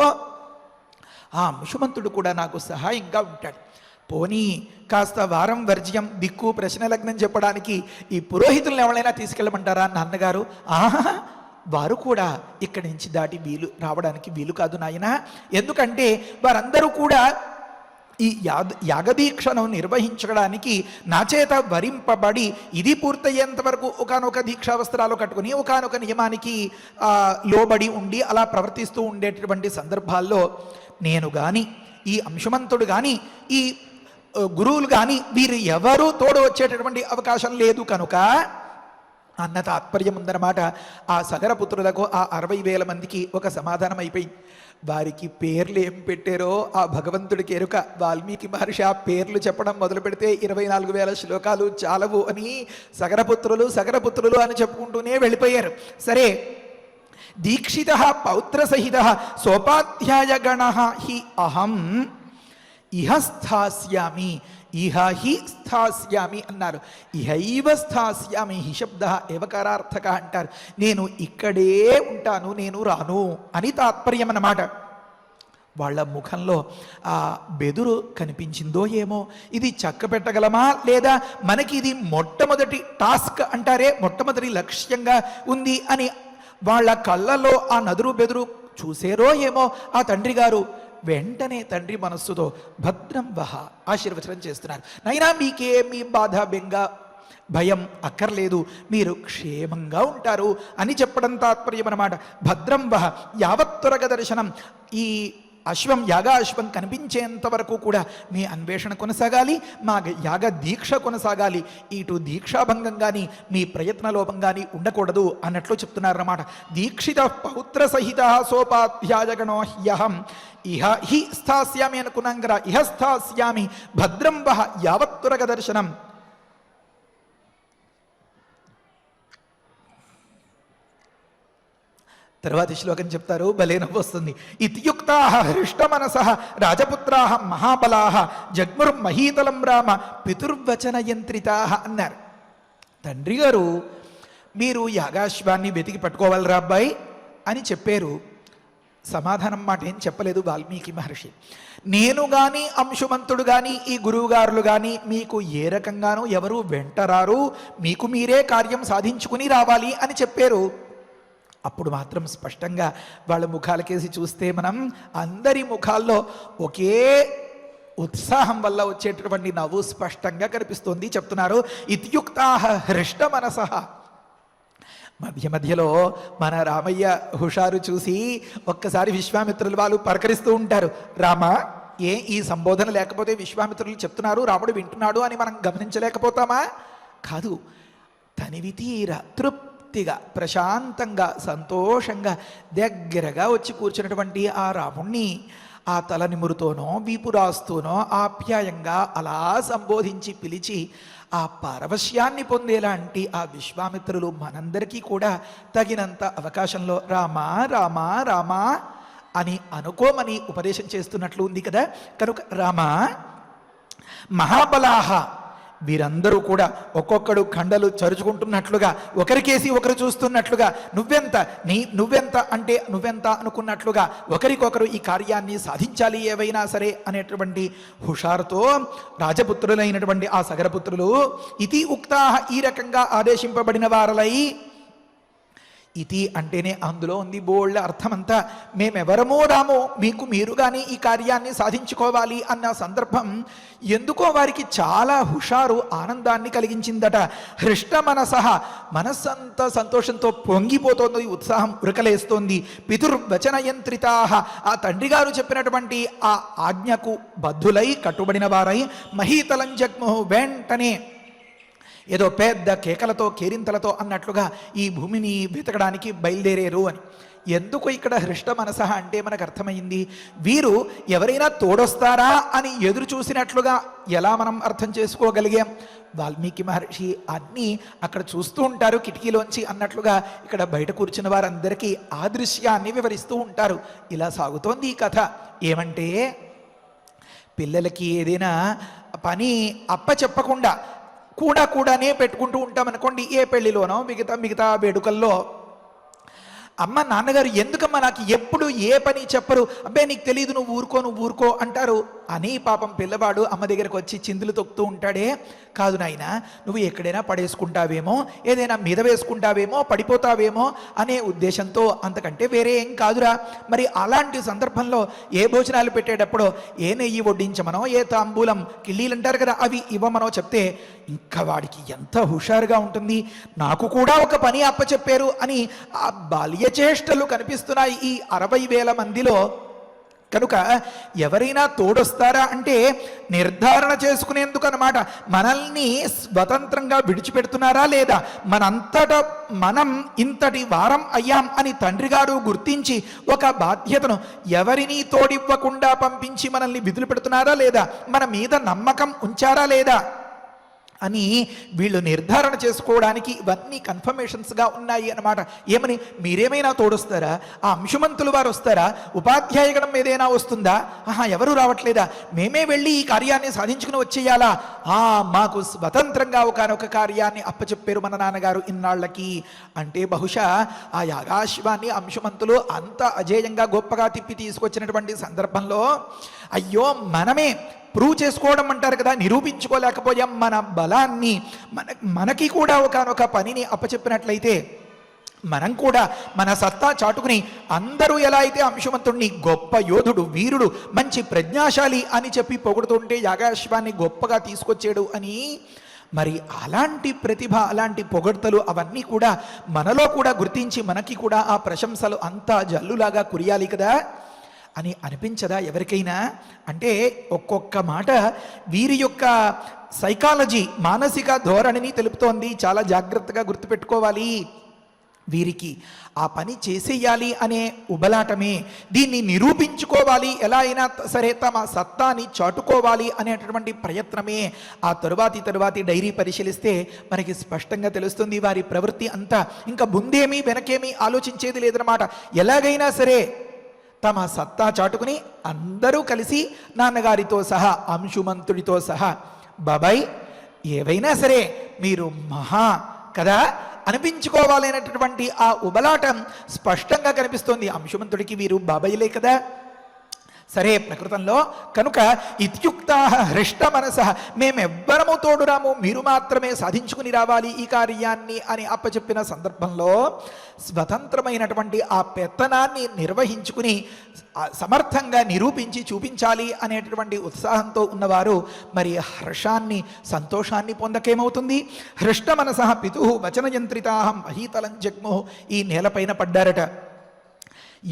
ఆ అంశుమంతుడు కూడా నాకు సహాయంగా ఉంటాడు. పోనీ కాస్త వారం వర్జ్యం దిక్కు ప్రశ్నలగ్నం చెప్పడానికి ఈ పురోహితులను ఎవరైనా తీసుకెళ్ళమంటారా నాన్నగారు? వారు కూడా ఇక్కడి నుంచి దాటి రావడానికి వీలు కాదు నాయన. ఎందుకంటే వారందరూ కూడా ఈ యాగదీక్షను నిర్వహించడానికి నా చేత వరింపబడి ఇది పూర్తయ్యేంత వరకు ఒకనొక దీక్షా వస్త్రాలు కట్టుకుని ఒకనొక నియమానికి లోబడి ఉండి అలా ప్రవర్తిస్తూ ఉండేటటువంటి సందర్భాల్లో నేను కానీ ఈ అంశుమంతుడు కానీ ఈ గురువులు కానీ వీరు ఎవరూ తోడు వచ్చేటటువంటి అవకాశం లేదు. కనుక అన్న తాత్పర్యం ఉందన్నమాట. ఆ సగరపుత్రులకు ఆ 60,000 మందికి ఒక సమాధానం అయిపోయింది. వారికి పేర్లు ఏం పెట్టారో ఆ భగవంతుడికి ఎరుక. వాల్మీకి మహర్షి ఆ పేర్లు చెప్పడం మొదలు పెడితే 24,000 శ్లోకాలు చాలవు అని సగరపుత్రులు అని చెప్పుకుంటూనే వెళ్ళిపోయారు. సరే, దీక్షిత పౌత్ర సహిత సోపాధ్యాయగణ హి అహం ఇహ స్థాస్యామి, ఇహ హి స్థాస్యామి అన్నారు. ఇహైవ స్థాస్యామి, హి శబ్ద ఏవకారార్థక అంటారు. నేను ఇక్కడే ఉంటాను, నేను రాను అని తాత్పర్యం అన్నమాట. వాళ్ళ ముఖంలో ఆ బెదురు కనిపించిందో ఏమో. ఇది చక్క పెట్టగలమా లేదా, మనకి ఇది మొట్టమొదటి టాస్క్ అంటారే, మొట్టమొదటి లక్ష్యంగా ఉంది అని వాళ్ళ కళ్ళలో ఆ నదురు బెదురు చూసేరో ఏమో ఆ తండ్రి గారు. వెంటనే తండ్రి మనస్సుతో భద్రం వహ ఆశీర్వచనం చేస్తున్నారు. నైనా మీకేమీ బాధ బెంగ భయం అక్కర్లేదు, మీరు క్షేమంగా ఉంటారు అని చెప్పడం తాత్పర్యం అన్నమాట. భద్రం వహ యావత్తురగ దర్శనం, ఈ యాగాశ్వం కనిపించేంత వరకు కూడా మీ అన్వేషణ కొనసాగాలి, మా యాగ దీక్ష కొనసాగాలి. ఇటు దీక్షాభంగం కానీ మీ ప్రయత్నలోపం కానీ ఉండకూడదు అన్నట్లు చెప్తున్నారన్నమాట. దీక్షిత పౌత్ర సహిత సోపాధ్యాయగణో హ్యహం ఇహ హి స్థాస్యామి అనుకున్నాం కదా. ఇహ స్థాస్యామి భద్రం వహ యావత్తురగ దర్శనం. తర్వాతి శ్లోకం చెప్తారు, భలే నవ్వొస్తుంది. ఇత్యుక్తా హృష్టమనసః రాజపుత్రా మహాబలా జగ్ముర్మహీతలం రామ పితుర్వచన యంత్రితా అన్నారు. తండ్రి గారు మీరు యాగాశ్వాన్ని వెతికి పట్టుకోవాలిరా అబ్బాయి అని చెప్పారు. సమాధానం మాట ఏం చెప్పలేదు వాల్మీకి మహర్షి. నేను కానీ అంశుమంతుడు కానీ ఈ గురువుగారులు కానీ మీకు ఏ రకంగానూ ఎవరు వెంటరారు, మీకు మీరే కార్యం సాధించుకుని రావాలి అని చెప్పారు. అప్పుడు మాత్రం స్పష్టంగా వాళ్ళ ముఖాలకేసి చూస్తే మనం అందరి ముఖాల్లో ఒకే ఉత్సాహం వల్ల వచ్చేటటువంటి నవ్వు స్పష్టంగా కనిపిస్తుంది. చెప్తున్నారు, ఇత్యుక్తా హృష్ట మనసః. మధ్యలో మన రామయ్య హుషారు చూసి ఒక్కసారి విశ్వామిత్రులు వాళ్ళు పలకరిస్తూ ఉంటారు. రామ, ఈ సంబోధన లేకపోతే విశ్వామిత్రులు చెప్తున్నారు, రాముడు వింటున్నాడు అని మనం గమనించలేకపోతామా? కాదు, తనివి తీర తృప్తిగా ప్రశాంతంగా సంతోషంగా దగ్గరగా వచ్చి కూర్చున్నటువంటి ఆ రాముణ్ణి ఆ తల నిమురుతోనో వీపురాస్తూనో ఆప్యాయంగా అలా సంబోధించి పిలిచి ఆ పారవశ్యాన్ని పొందేలాంటి ఆ విశ్వామిత్రులు మనందరికీ కూడా తగినంత అవకాశంలో రామా రామా రామా అని అనుకోమని ఉపదేశం చేస్తున్నట్లు ఉంది కదా. కనుక రామ మహాబలాహ వీరందరూ కూడా ఒక్కొక్కడు ఖండలు చరుచుకుంటున్నట్లుగా, ఒకరికేసి ఒకరు చూస్తున్నట్లుగా, నువ్వెంత అంటే నువ్వెంత అనుకున్నట్లుగా ఒకరికొకరు ఈ కార్యాన్ని సాధించాలి ఏవైనా సరే అనేటువంటి హుషారుతో రాజపుత్రులైనటువంటి ఆ సగరపుత్రులు ఇతి ఉక్తాహ ఈ రకంగా ఆదేశింపబడిన వారలై, ఇతి అంటేనే అందులో ఉంది బోళ్ళ అర్థమంతా. మేమెవరమో రామో మీకు మీరు కానీ ఈ కార్యాన్ని సాధించుకోవాలి అన్న సందర్భం ఎందుకో వారికి చాలా హుషారు ఆనందాన్ని కలిగించిందట. హృష్ట మనసహ మనస్సంతా సంతోషంతో పొంగిపోతోంది, ఉత్సాహం ఉరకలేస్తోంది. పితుర్వచనయంత్రితాహ ఆ తండ్రి గారు చెప్పినటువంటి ఆ ఆజ్ఞకు బద్ధులై కట్టుబడిన వారై మహీతలం జగ్ముహు వెంటనే ఏదో పెద్ద కేకలతో కేరింతలతో అన్నట్లుగా ఈ భూమిని వెతకడానికి బయలుదేరారు అని. ఎందుకు ఇక్కడ హృష్ట మనస అంటే మనకు అర్థమైంది, వీరు ఎవరైనా తోడొస్తారా అని ఎదురు చూసినట్లుగా ఎలా మనం అర్థం చేసుకోగలిగాం. వాల్మీకి మహర్షి అన్నీ అక్కడ చూస్తూ ఉంటారు కిటికీలోంచి అన్నట్లుగా ఇక్కడ బయట కూర్చున్న వారందరికీ ఆ దృశ్యాన్ని వివరిస్తూ ఉంటారు. ఇలా సాగుతోంది ఈ కథ. ఏమంటే పిల్లలకి ఏదైనా పని అప్పచెప్పకుండా కూడానే పెట్టుకుంటూ ఉంటాం అనుకోండి. ఏ పెళ్లిలోనో మిగతా వేడుకల్లో అమ్మ నాన్నగారు ఎందుకమ్మా నాకు ఎప్పుడు ఏ పని చెప్పరు, అబ్బే నీకు తెలియదు నువ్వు ఊరుకో అంటారు అని పాపం పిల్లవాడు అమ్మ దగ్గరకు వచ్చి చిందులు తొక్కుతూ ఉంటాడే. కాదు నాయన, నువ్వు ఎక్కడైనా పడేసుకుంటావేమో, ఏదైనా మీద వేసుకుంటావేమో, పడిపోతావేమో అనే ఉద్దేశంతో, అంతకంటే వేరే ఏం కాదురా. మరి అలాంటి సందర్భంలో ఏ భోజనాలు పెట్టేటప్పుడు ఏ నెయ్యి వడ్డించమనో, ఏ తాంబూలం కిళ్ళీలు అంటారు కదా అవి ఇవ్వమనో చెప్తే ఇంకా వాడికి ఎంత హుషారుగా ఉంటుంది. నాకు కూడా ఒక పని అప్పచెప్పారు అని ఆ బాల్య చేష్టలు కనిపిస్తున్నాయి ఈ 60,000 మందిలో. కనుక ఎవరైనా తోడొస్తారా అంటే నిర్ధారణ చేసుకునేందుకు అన్నమాట. మనల్ని స్వతంత్రంగా విడిచిపెడుతున్నారా లేదా, మనంతటా మనం ఇంతటి వారం అయ్యాం అని తండ్రి గారు గుర్తించి ఒక బాధ్యతను ఎవరినీ తోడివ్వకుండా పంపించి మనల్ని విధులు పెడుతున్నారా లేదా, మన మీద నమ్మకం ఉంచారా లేదా అని వీళ్ళు నిర్ధారణ చేసుకోవడానికి ఇవన్నీ కన్ఫర్మేషన్స్గా ఉన్నాయి అన్నమాట. ఏమని, మీరేమైనా తోడొస్తారా, ఆ అంశుమంతులు వారు వస్తారా, ఉపాధ్యాయగణం ఏదైనా వస్తుందా, ఎవరు రావట్లేదా, మేమే వెళ్ళి ఈ కార్యాన్ని సాధించుకుని వచ్చేయాలా, మాకు స్వతంత్రంగా ఒకనొక కార్యాన్ని అప్పచెప్పారు మన నాన్నగారు ఇన్నాళ్ళకి అంటే బహుశా ఆ యాగాశ్వాన్ని అంశుమంతులు అంత అజేయంగా గొప్పగా తిప్పి తీసుకొచ్చినటువంటి సందర్భంలో అయ్యో మనమే ప్రూవ్ చేసుకోవడం అంటారు కదా, నిరూపించుకోలేకపోయాం మన బలాన్ని, మనకి కూడా ఒకనొక పనిని అప్పచెప్పినట్లయితే మనం కూడా మన సత్తా చాటుకుని అందరూ ఎలా అయితే అంశుమంతుడిని గొప్ప యోధుడు, వీరుడు, మంచి ప్రజ్ఞాశాలి అని చెప్పి పొగుడుతుంటే యాగాశ్వాన్ని గొప్పగా తీసుకొచ్చాడు అని, మరి అలాంటి ప్రతిభ, అలాంటి పొగడ్తలు అవన్నీ కూడా మనలో కూడా గుర్తించి మనకి కూడా ఆ ప్రశంసలు అంతా జల్లులాగా కురియాలి కదా అని అనిపించదా ఎవరికైనా? అంటే ఒక్కొక్క మాట వీరి యొక్క సైకాలజీ, మానసిక ధోరణిని తెలుపుతోంది. చాలా జాగ్రత్తగా గుర్తుపెట్టుకోవాలి. వీరికి ఆ పని చేసేయాలి అనే ఉబలాటమే, దీన్ని నిరూపించుకోవాలి, ఎలా అయినా సరే తమ సత్తాని చాటుకోవాలి అనేటటువంటి ప్రయత్నమే. ఆ తరువాతి డైరీ పరిశీలిస్తే మనకి స్పష్టంగా తెలుస్తుంది వారి ప్రవృత్తి అంతా. ఇంకా ముందేమీ వెనకేమీ ఆలోచించేది లేదన్నమాట. ఎలాగైనా సరే తమ సత్తా చాటుకుని అందరూ కలిసి నాన్నగారితో సహా, అంశుమంతుడితో సహా, బాబాయ్ ఏవైనా సరే మీరు మహా కదా అనిపించుకోవాలనేటటువంటి ఆ ఉబలాటం స్పష్టంగా కనిపిస్తోంది. అంశుమంతుడికి వీరు బాబాయిలే కదా. సరే ప్రకృతంలో కనుక ఇత్యుక్తా హృష్ట మనస, మేమెవ్వరము తోడురాము, మీరు మాత్రమే సాధించుకుని రావాలి ఈ కార్యాన్ని అని అప్పచెప్పిన సందర్భంలో స్వతంత్రమైనటువంటి ఆ పెత్తనాన్ని నిర్వహించుకుని సమర్థంగా నిరూపించి చూపించాలి అనేటటువంటి ఉత్సాహంతో ఉన్నవారు మరి హర్షాన్ని, సంతోషాన్ని పొందకేమవుతుంది. హృష్ట మనస పితు వచనయంత్రితాహం మహీతలం జగ్ముహు, ఈ నేలపైన పడ్డారట.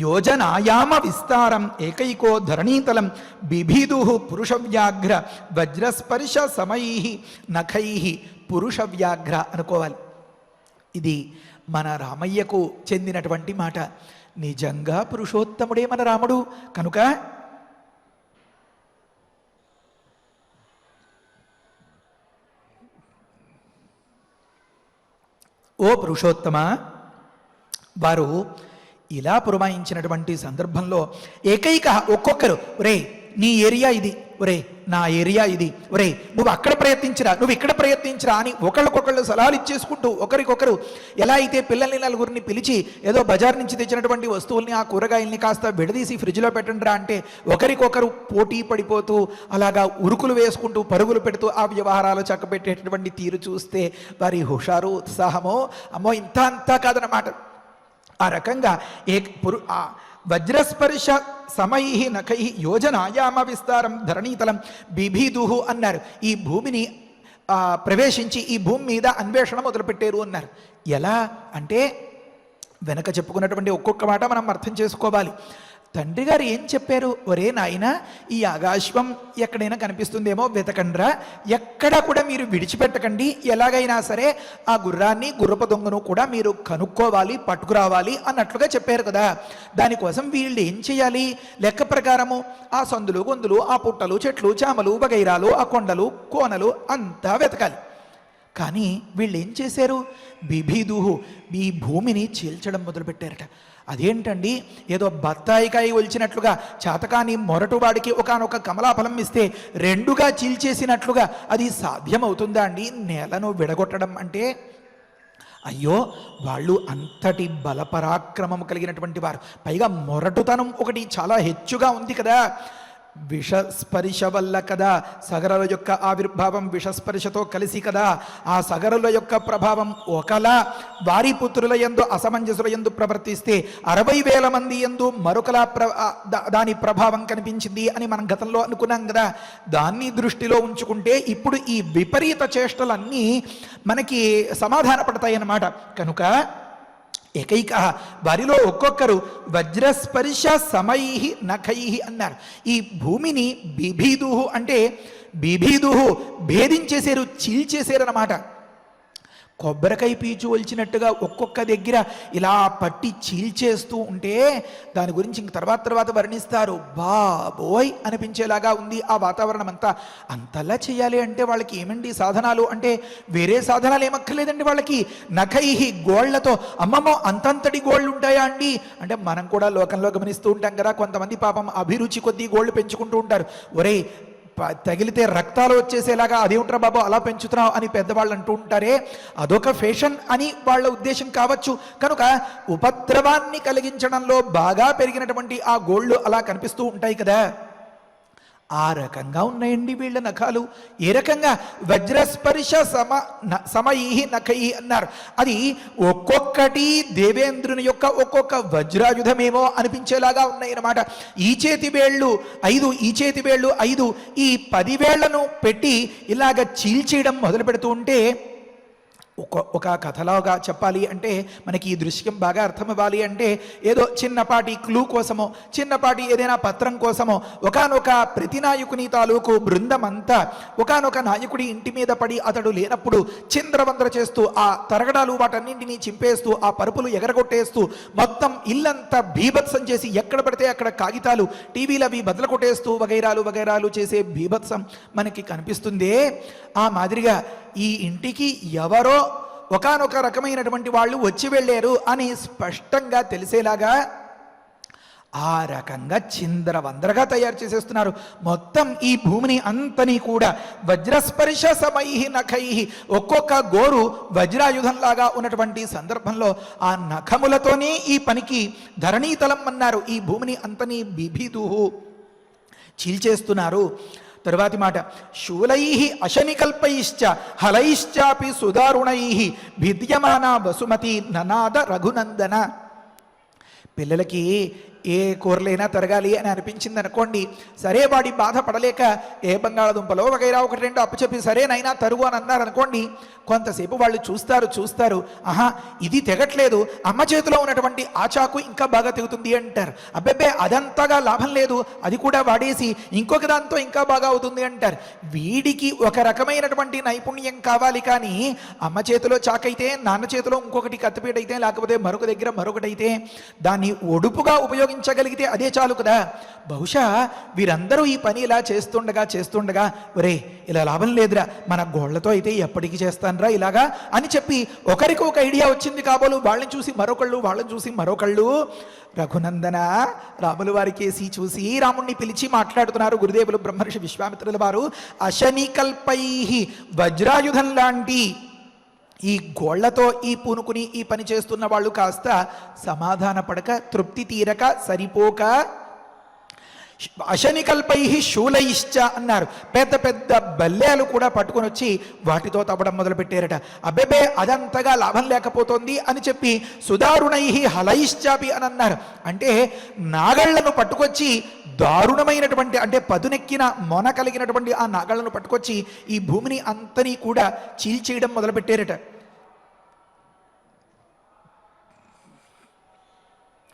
యోజనాయామ విస్తారం ఏకైకో ధరణీతలం బిభిదు పురుషవ్యాఘ్ర వజ్రస్పర్శ సమై నఖై పురుషవ్యాఘ్ర అనుకోవాలి. ఇది మన రామయ్యకు చెందినటువంటి మాట. నిజంగా పురుషోత్తముడే మన రాముడు కనుక ఓ పురుషోత్తమ, వారు ఇలా పురమాయించినటువంటి సందర్భంలో ఏకైక ఒక్కొక్కరు, ఒరే నీ ఏరియా ఇది, ఒరే నా ఏరియా ఇది, ఒరే నువ్వు అక్కడ ప్రయత్నించరా, నువ్వు ఇక్కడ ప్రయత్నించరా అని ఒకళ్ళకొకళ్ళు సలహాలు ఇచ్చేసుకుంటూ ఒకరికొకరు ఎలా అయితే పిల్లల్ని నలుగురిని పిలిచి ఏదో బజార్ నుంచి తెచ్చినటువంటి వస్తువుల్ని ఆ కూరగాయల్ని కాస్త విడదీసి ఫ్రిడ్జ్లో పెట్టండిరా అంటే ఒకరికొకరు పోటీ పడిపోతూ అలాగా ఉరుకులు వేసుకుంటూ పరుగులు పెడుతూ ఆ వ్యవహారాలు చక్కబెట్టేటటువంటి తీరు చూస్తే వారి హుషారు ఉత్సాహమో అమ్మో ఇంత అంతా కాదనమాట. ఆ రకంగా వజ్రస్పర్శ సమై నఖై యోజనాయామ విస్తారం ధరణీతలం బిభీదుహు అన్నారు. ఈ భూమిని ప్రవేశించి ఈ భూమి మీద అన్వేషణ మొదలుపెట్టారు అన్నారు. ఎలా అంటే వెనక చెప్పుకున్నటువంటి ఒక్కొక్క మాట మనం అర్థం చేసుకోవాలి. తండ్రి గారు ఏం చెప్పారు, ఒరే నాయన ఈ యాగాశ్వం ఎక్కడైనా కనిపిస్తుందేమో వెతకండ్రా, ఎక్కడ కూడా మీరు విడిచిపెట్టకండి, ఎలాగైనా సరే ఆ గుర్రాన్ని గుర్రపు దొంగను కూడా మీరు కనుక్కోవాలి, పట్టుకురావాలి అన్నట్లుగా చెప్పారు కదా. దానికోసం వీళ్ళు ఏం చేయాలి, లెక్క ప్రకారము ఆ సందులు గొంతులు ఆ పుట్టలు చెట్లు చామలు వగైరాలు ఆ కొండలు కోనలు అంతా వెతకాలి. కానీ వీళ్ళు ఏం చేశారు, బిభీదుహు ఈ భూమిని చీల్చడం మొదలుపెట్టారట. అదేంటండి, ఏదో బత్తాయికాయ ఒలిచినట్లుగా చాతకాని మొరటువాడికి ఒకానొక కమలాఫలం ఇస్తే రెండుగా చీల్చేసినట్లుగా అది సాధ్యమవుతుందా అండి నేలను విడగొట్టడం అంటే? అయ్యో వాళ్ళు అంతటి బలపరాక్రమం కలిగినటువంటి వారు, పైగా మొరటుతనం ఒకటి చాలా హెచ్చుగా ఉంది కదా. విషస్పర్శ వల్ల కదా సగరుల యొక్క ఆవిర్భావం, విషస్పర్శతో కలిసి కదా ఆ సగరుల యొక్క ప్రభావం ఒకలా వారి పుత్రుల యందు అసమంజసుల యందు ప్రవర్తిస్తే 60,000 మంది యందు మరొకలా దాని ప్రభావం కనిపించింది అని మనం గతంలో అనుకున్నాం కదా. దాన్ని దృష్టిలో ఉంచుకుంటే ఇప్పుడు ఈ విపరీత చేష్టలన్నీ మనకి సమాధానపడతాయి అన్నమాట. కనుక ఏకైక వారిలో ఒక్కొక్కరు వజ్రస్పర్శ సమై నఖై అన్నారు. ఈ భూమిని బిభీదుహు అంటే బిభీదుహు భేదించేశారు, చీల్చేశారు అన్నమాట. కొబ్బరికాయ పీచు ఒలిచినట్టుగా ఒక్కొక్క దగ్గర ఇలా పట్టి చీల్చేస్తూ ఉంటే దాని గురించి ఇంక తర్వాత వర్ణిస్తారు. బాబోయ్ అనిపించేలాగా ఉంది ఆ వాతావరణం అంతా. అంతలా చేయాలి అంటే వాళ్ళకి ఏమండి సాధనాలు అంటే, వేరే సాధనాలు ఏమక్కర్లేదండి వాళ్ళకి. నఖైహి గోళ్లతో, అమ్మమ్మో అంతంతటి గోళ్ళు ఉంటాయా అండి అంటే, మనం కూడా లోకంలో గమనిస్తూ ఉంటాం కదా, కొంతమంది పాపం అభిరుచి కొద్దీ గోళ్ళు పెంచుకుంటూ ఉంటారు. ఒరే తగిలితే రక్తాలు వచ్చేసేలాగా అదేమిట్రా బాబు అలా పెంచుతున్నావు అని పెద్దవాళ్ళు అంటూ ఉంటారే, అదొక ఫ్యాషన్ అని వాళ్ళ ఉద్దేశం కావచ్చు. కనుక ఉపద్రవాన్ని కలిగించడంలో బాగా పెరిగినటువంటి ఆ గోళ్ళు అలా కనిపిస్తూ ఉంటాయి కదా, ఆ రకంగా ఉన్నాయండి వీళ్ళ నఖాలు. ఏ రకంగా వజ్రస్పర్శ సమై నఖై అన్నారు. అది ఒక్కొక్కటి దేవేంద్రుని యొక్క ఒక్కొక్క వజ్రాయుధమేమో అనిపించేలాగా ఉన్నాయి అన్నమాట. ఈ చేతి వేళ్ళు 5, ఈ చేతి వేళ్ళు 5, ఈ 10 వేళ్లను పెట్టి ఇలాగ చీల్చేయడం మొదలు పెడుతూ ఉంటే, ఒక కథలాగా చెప్పాలి అంటే మనకి ఈ దృశ్యం బాగా అర్థమవ్వాలి అంటే, ఏదో చిన్నపాటి క్లూ కోసమో చిన్నపాటి ఏదైనా పత్రం కోసమో ఒకానొక ప్రతినాయకుని తాలూకు బృందం అంతా ఒకానొక నాయకుడి ఇంటి మీద పడి అతడు లేనప్పుడు చింద్రవంద్ర చేస్తూ ఆ తరగడాలు వాటన్నింటినీ చింపేస్తూ ఆ పరుపులు ఎగరగొట్టేస్తూ మొత్తం ఇల్లంతా బీభత్సం చేసి ఎక్కడ పడితే అక్కడ కాగితాలు టీవీలు అవి బదలు కొట్టేస్తూ వగైరాలు చేసే బీభత్సం మనకి కనిపిస్తుందే. ఆ మాదిరిగా ఈ ఇంటికి ఎవరో ఒకానొక రకమైనటువంటి వాళ్ళు వచ్చి వెళ్ళారు అని స్పష్టంగా తెలిసేలాగా ఆ రకంగా చిందరవందరగా తయారు చేసేస్తున్నారు మొత్తం ఈ భూమిని అంతని కూడా. వజ్రస్పర్శ సమై నఖై, ఒక్కొక్క గోరు వజ్రాయుధంలాగా ఉన్నటువంటి సందర్భంలో ఆ నఖములతోనే ఈ పనికి ధరణీతలం అన్నారు. ఈ భూమిని అంతని బిభీదుహు చీల్చేస్తున్నారు. తరువాతి మాట, శూలై అశనికల్పైశ్చ హలైశ్చాపి సుదారుణై భిద్యమాన వసుమతి ననాద రఘునందన. పిల్లలకి ఏ కూరలైనా తరగాలి అని అనిపించింది అనుకోండి, సరే వాడి బాధపడలేక ఏ బంగాళదుంపలో వగైరా 1-2 అప్పచెప్పి సరేనైనా తరుగు అని అన్నారు అనుకోండి, కొంతసేపు వాళ్ళు చూస్తారు, ఆహా ఇది తెగట్లేదు, అమ్మ చేతిలో ఉన్నటువంటి ఆచాకు ఇంకా బాగా తెగుతుంది అంటారు. అబ్బెబ్బే అదంతగా లాభం లేదు, అది కూడా వాడేసి ఇంకొక దాంతో ఇంకా బాగా అవుతుంది అంటారు. వీడికి ఒక రకమైనటువంటి నైపుణ్యం కావాలి, కానీ అమ్మ చేతిలో చాకైతే నాన్న చేతిలో ఇంకొకటి కత్తిపీట అయితే లేకపోతే మరొక దగ్గర మరొకటైతే దాన్ని ఒడుపుగా ఉపయోగ ఉపయోగించగలిగితే అదే చాలు కదా. బహుశా వీరందరూ ఈ పని ఇలా చేస్తుండగా ఒరే ఇలా లాభం లేదురా, మన గోళ్లతో అయితే ఎప్పటికీ చేస్తానరా ఇలాగా అని చెప్పి ఒకరికి ఒక ఐడియా వచ్చింది కాబోలు. వాళ్ళని చూసి మరొకళ్ళు, వాళ్ళని చూసి మరొకళ్ళు. రఘునందన రాముల వారికేసి చూసి రాముణ్ణి పిలిచి మాట్లాడుతున్నారు గురుదేవులు బ్రహ్మర్షి విశ్వామిత్రుల వారు. అశనికల్పై వజ్రాయుధం లాంటి ఈ గోళ్లతో ఈ పూనుకుని ఈ పని చేస్తున్న వాళ్ళు కాస్త సమాధాన పడక, తృప్తి తీరక, సరిపోక అశనికల్పై శూలయిశ్చ అన్నారు. పెద్ద పెద్ద బల్లేలు కూడా పట్టుకొని వచ్చి వాటితో తవ్వడం మొదలుపెట్టారట. అబ్బెబే అదంతగా లాభం లేకపోతుంది అని చెప్పి సుదారుణై హలయిశ్చాపి అని అన్నారు. అంటే నాగళ్లను పట్టుకొచ్చి దారుణమైనటువంటి, అంటే పదునెక్కిన మొన కలిగినటువంటి ఆ నాగళ్లను పట్టుకొచ్చి ఈ భూమిని అంతని కూడా చీల్చేయడం మొదలుపెట్టారట.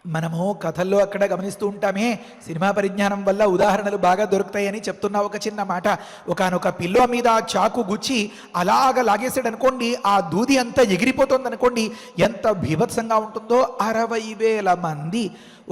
మనము కథల్లో అక్కడ గమనిస్తూ ఉంటామే, సినిమా పరిజ్ఞానం వల్ల ఉదాహరణలు బాగా దొరుకుతాయని చెప్తున్నా ఒక చిన్న మాట. ఒకానొక పిల్లో మీద చాకు గుచ్చి అలాగ లాగేసాడు అనుకోండి, ఆ దూది అంతా ఎగిరిపోతుంది అనుకోండి, ఎంత బీభత్సంగా ఉంటుందో. 60,000 మంది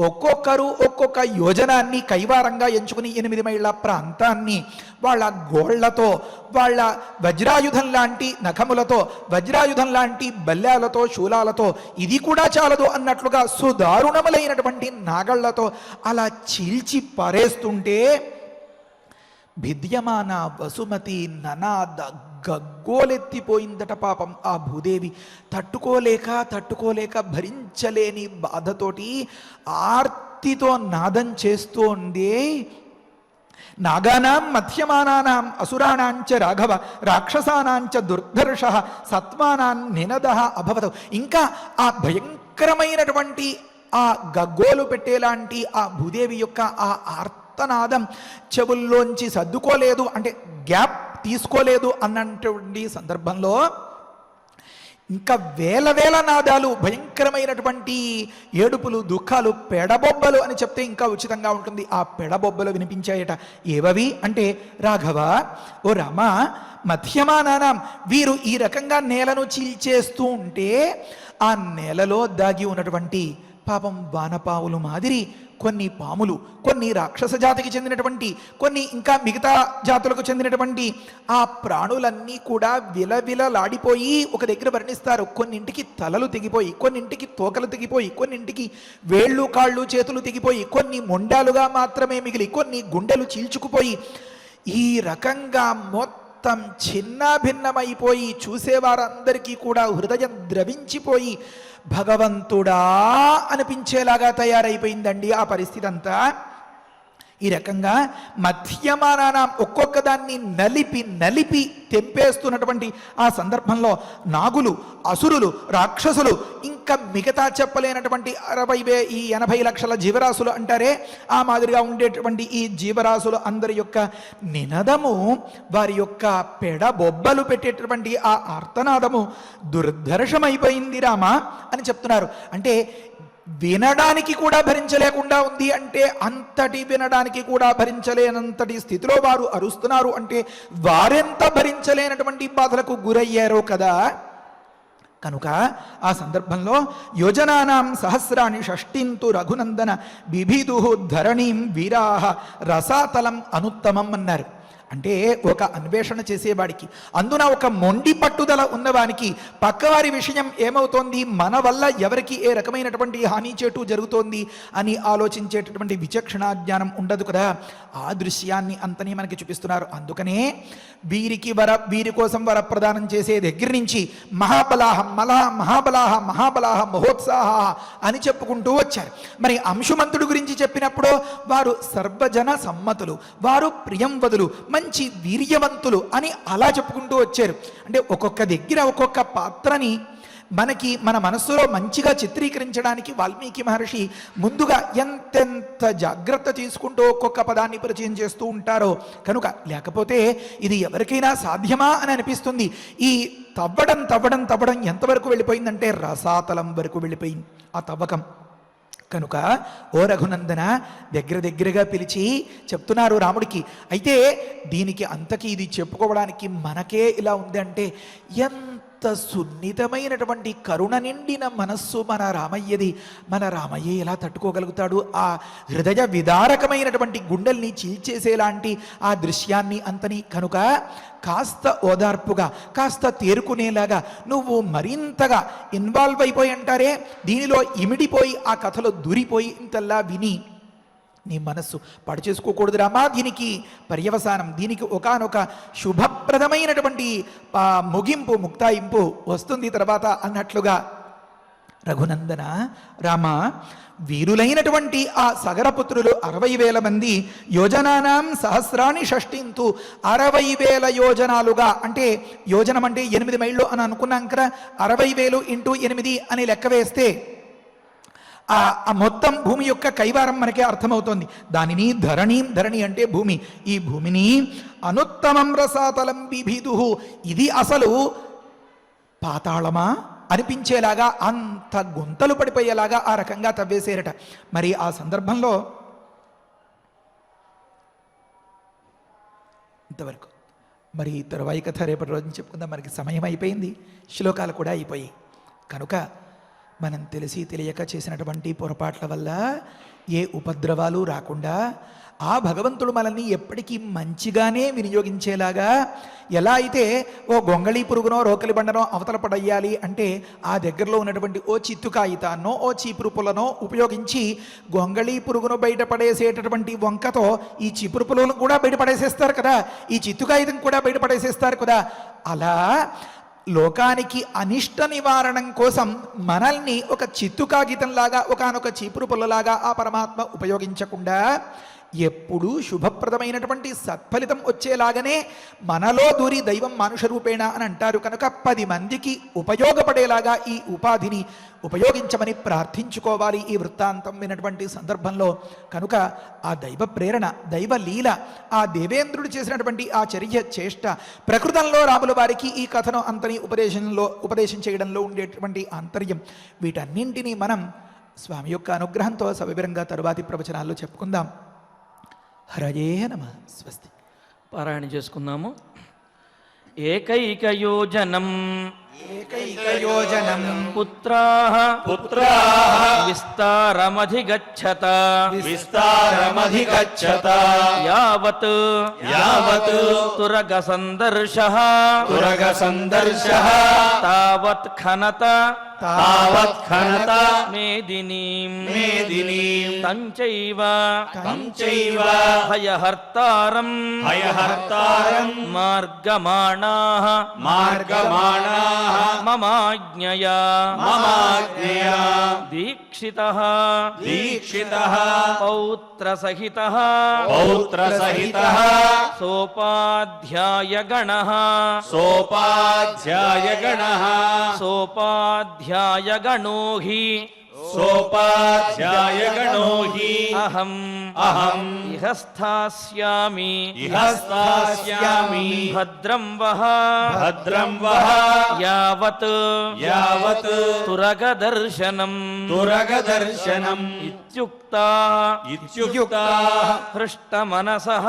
ఒక్కొక్కరు ఒక్కొక్క యోజనాన్ని కైవారంగా ఎంచుకుని 8 మైళ్ళ ప్రాంతాన్ని వాళ్ళ గోళ్లతో, వాళ్ళ వజ్రాయుధం లాంటి నఖములతో, వజ్రాయుధం లాంటి బల్యాలతో, శూలాలతో, ఇది కూడా చాలదు అన్నట్లుగా సుదారుణములైనటువంటి నాగళ్లతో అలా చీల్చి పారేస్తుంటే భిద్యమాన వసుమతి ననాద గగ్గోలెత్తిపోయిందట పాపం ఆ భూదేవి. తట్టుకోలేక భరించలేని బాధతోటి ఆర్తితో నాదం చేస్తోంది. నాగానాం మధ్యమానానాం అసురాణాంచ రాఘవ రాక్షసానాంచ దుర్ధర్ష సత్వానాన్ నినద అభవత. ఇంకా ఆ భయంకరమైనటువంటి ఆ గగ్గోలు పెట్టేలాంటి ఆ భూదేవి యొక్క ఆ ఆర్తనాదం చెవుల్లోంచి సర్దుకోలేదు, అంటే గ్యాప్ తీసుకోలేదు అన్నటువంటి సందర్భంలో ఇంకా వేల నాదాలు, భయంకరమైనటువంటి ఏడుపులు, దుఃఖాలు, పెడబొబ్బలు అని చెప్తే ఇంకా ఉచితంగా ఉంటుంది. ఆ పెడబొబ్బలు వినిపించాయట. ఏవవి అంటే, రాఘవ, ఓ రామ, మధ్యమానానాం, వీరు ఈ రకంగా నేలను చీల్చేస్తూ ఉంటే ఆ నేలలో దాగి ఉన్నటువంటి పాపం వానపావులు మాదిరి కొన్ని పాములు, కొన్ని రాక్షస జాతికి చెందినటువంటి, కొన్ని ఇంకా మిగతా జాతులకు చెందినటువంటి ఆ ప్రాణులన్నీ కూడా విలవిలలాడిపోయి ఒక దగ్గర వర్ణిస్తారు. కొన్నింటికి తలలు తెగిపోయి, కొన్నింటికి తోకలు తెగిపోయి, కొన్నింటికి వేళ్ళు, కాళ్ళు, చేతులు తెగిపోయి, కొన్ని మొండాలుగా మాత్రమే మిగిలి, కొన్ని గుండెలు చీల్చుకుపోయి, ఈ రకంగా మొత్తం చిన్న భిన్నమైపోయి చూసేవారందరికీ కూడా హృదయం ద్రవించిపోయి భగవంతుడా అనిపించేలాగా తయారైపోయిందండి ఆ పరిస్థితి అంతా. ఈ రకంగా మధ్యమానాన ఒక్కొక్క దాన్ని నలిపి తెంపేస్తున్నటువంటి ఆ సందర్భంలో నాగులు, అసురులు, రాక్షసులు, ఇంకా మిగతా చెప్పలేనటువంటి 80 లక్షల జీవరాశులు అంటారే, ఆ మాదిరిగా ఉండేటువంటి ఈ జీవరాశులు అందరి యొక్క నినదము, వారి యొక్క పెడబొబ్బలు పెట్టేటటువంటి ఆ ఆర్తనాదము దుర్ధర్షమైపోయింది రామా అని చెప్తున్నారు. అంటే వినడానికి కూడా భరించలేకుండా ఉంది అంటే, అంతటి వినడానికి కూడా భరించలేనంతటి స్థితిలో వారు అరుస్తున్నారు అంటే వారెంత భరించలేనటువంటి బాధలకు గురయ్యారో కదా. కనుక ఆ సందర్భంలో యోజనానాం సహస్రాన్ని షష్ఠింతు రఘునందన బిభిదు ధరణీం వీరాహ రసాతలం అనుత్తమం అన్నారు. అంటే ఒక అన్వేషణ చేసేవాడికి, అందున ఒక మొండి పట్టుదల ఉన్నవానికి పక్కవారి విషయం ఏమవుతోంది, మన వల్ల ఎవరికి ఏ రకమైనటువంటి హాని చేటు జరుగుతోంది అని ఆలోచించేటటువంటి విచక్షణ జ్ఞానం ఉండదు కదా. ఆ దృశ్యాన్ని అంతని మనకి చూపిస్తున్నారు. అందుకనే వీరి కోసం వరప్రదానం చేసే దగ్గర నుంచి మహాబలాహ మహోత్సాహ అని చెప్పుకుంటూ వచ్చారు. మరి అంశుమంతుడు గురించి చెప్పినప్పుడు వారు సర్వజన సమ్మతులు, వారు ప్రియంవదులు, మంచి వీర్యవంతులు అని అలా చెప్పుకుంటూ వచ్చారు. అంటే ఒక్కొక్క దగ్గర ఒక్కొక్క పాత్రని మనకి మన మనస్సులో మంచిగా చిత్రీకరించడానికి వాల్మీకి మహర్షి ముందుగా ఎంతెంత జాగ్రత్త తీసుకుంటూ ఒక్కొక్క పదాన్ని పరిచయం చేస్తూ ఉంటారో. కనుక లేకపోతే ఇది ఎవరికైనా సాధ్యమా అని అనిపిస్తుంది. ఈ తవ్వడం ఎంతవరకు వెళ్ళిపోయిందంటే రసాతలం వరకు వెళ్ళిపోయింది ఆ తవ్వకం. కనుక ఓ రఘునందన, దగ్గరగా పిలిచి చెప్తున్నారు రాముడికి. అయితే దీనికి అంతకీ ఇది చెప్పుకోవడానికి మనకే ఇలా ఉంది అంటే, ఎంత సున్నితమైనటువంటి కరుణ నిండిన మనస్సు మన రామయ్యది. మన రామయ్య ఎలా తట్టుకోగలుగుతాడు? ఆ హృదయ విదారకమైనటువంటి గుండెల్ని చీల్చేసేలాంటి ఆ దృశ్యాన్ని అంతని. కనుక కాస్త ఓదార్పుగా, కాస్త తేరుకునేలాగా నువ్వు మరింతగా ఇన్వాల్వ్ అయిపోయి అంటారే, దీనిలో ఇమిడిపోయి ఆ కథలో దూరిపోయి ఇంతల్లా విని నీ మనస్సు పాడు చేసుకోకూడదు రామా. దీనికి పర్యవసానం, దీనికి ఒకానొక శుభప్రదమైనటువంటి ముగింపు, ముక్తాయింపు వస్తుంది తర్వాత అన్నట్లుగా రఘునందన రామ, వీరులైనటువంటి ఆ సగరపుత్రులు 60,000 మంది, యోజనానాం సహస్రాణి షష్టింతు, 60,000 యోజనాలుగా, అంటే యోజనం అంటే 8 మైళ్ళు అని అనుకున్నాం కదా, 60,000 ఇంటూ 8 అని లెక్క వేస్తే ఆ మొత్తం భూమి యొక్క కైవారం మనకే అర్థమవుతోంది. దానిని ధరణీం, ధరణి అంటే భూమి, ఈ భూమిని అనుత్తమం రసాతలం బిభిదు, ఇది అసలు పాతాళమా అనిపించేలాగా అంత గుంతలు పడిపోయేలాగా ఆ రకంగా తవ్వేసేరట. మరి ఆ సందర్భంలో ఇంతవరకు మరి తరువాయి కథ రేపటి రోజున చెప్పుకుందాం. మనకి సమయం అయిపోయింది, శ్లోకాలు కూడా అయిపోయాయి. కనుక మనం తెలిసి తెలియక చేసినటువంటి పొరపాట్ల వల్ల ఏ ఉపద్రవాలు రాకుండా ఆ భగవంతుడు మనల్ని ఎప్పటికీ మంచిగానే వినియోగించేలాగా, ఎలా అయితే ఓ గొంగళీ పురుగునో రోకలి బండనో అవతల పడేయాలి అంటే ఆ దగ్గరలో ఉన్నటువంటి ఓ చిత్తు కాగితాన్నో ఓ చీపురు పుల్లను ఉపయోగించి గొంగళీ పురుగును బయటపడేసేటటువంటి వంకతో ఈ చీపురు పుల్లను కూడా బయటపడేసేస్తారు కదా, ఈ చిత్తు కాగితం కూడా బయటపడేసేస్తారు కదా. అలా లోకానికి అనిష్ట నివారణం కోసం మనల్ని ఒక చిత్తు కాగితంలాగా, ఒకానొక చీపురు పుల్లలాగా ఆ పరమాత్మ ఉపయోగించకుండా ఎప్పుడూ శుభప్రదమైనటువంటి సత్ఫలితం వచ్చేలాగనే మనలో దూరి దైవం మానుష రూపేణ అని అంటారు. కనుక 10 మందికి ఉపయోగపడేలాగా ఈ ఉపాధిని ఉపయోగించమని ప్రార్థించుకోవాలి ఈ వృత్తాంతం వినటువంటి సందర్భంలో. కనుక ఆ దైవ ప్రేరణ, దైవ లీల, ఆ దేవేంద్రుడు చేసినటువంటి ఆ చర్య చేష్ట, ప్రకృతంలో రాముల వారికి ఈ కథను అంతని ఉపదేశం చేయడంలో ఉండేటువంటి ఆంతర్యం, వీటన్నింటినీ మనం స్వామి యొక్క అనుగ్రహంతో సవివరంగా తరువాతి ప్రవచనాల్లో చెప్పుకుందాం. హరయే నమః. స్వస్తి. పారాయణ చేసుకుందాము. ఏకైకయోజనం ఏకైకయోజనం పుత్రాః విస్తారమధిగచ్చత యావత్ తురగ సందర్శః తావత్ ఖనత మేదినీం తంచైవ హయహర్తారం మార్గమాణాః మమాజ్ఞయా దీక్షితః పౌత్రసహితః సోపాధ్యాయగణః సోపాధ్యాయగణో హి అహం ఇహ స్థాస్యామి భద్రం వః యావత్ తురగదర్శనం ఇత్యుక్తా హృష్టమనసః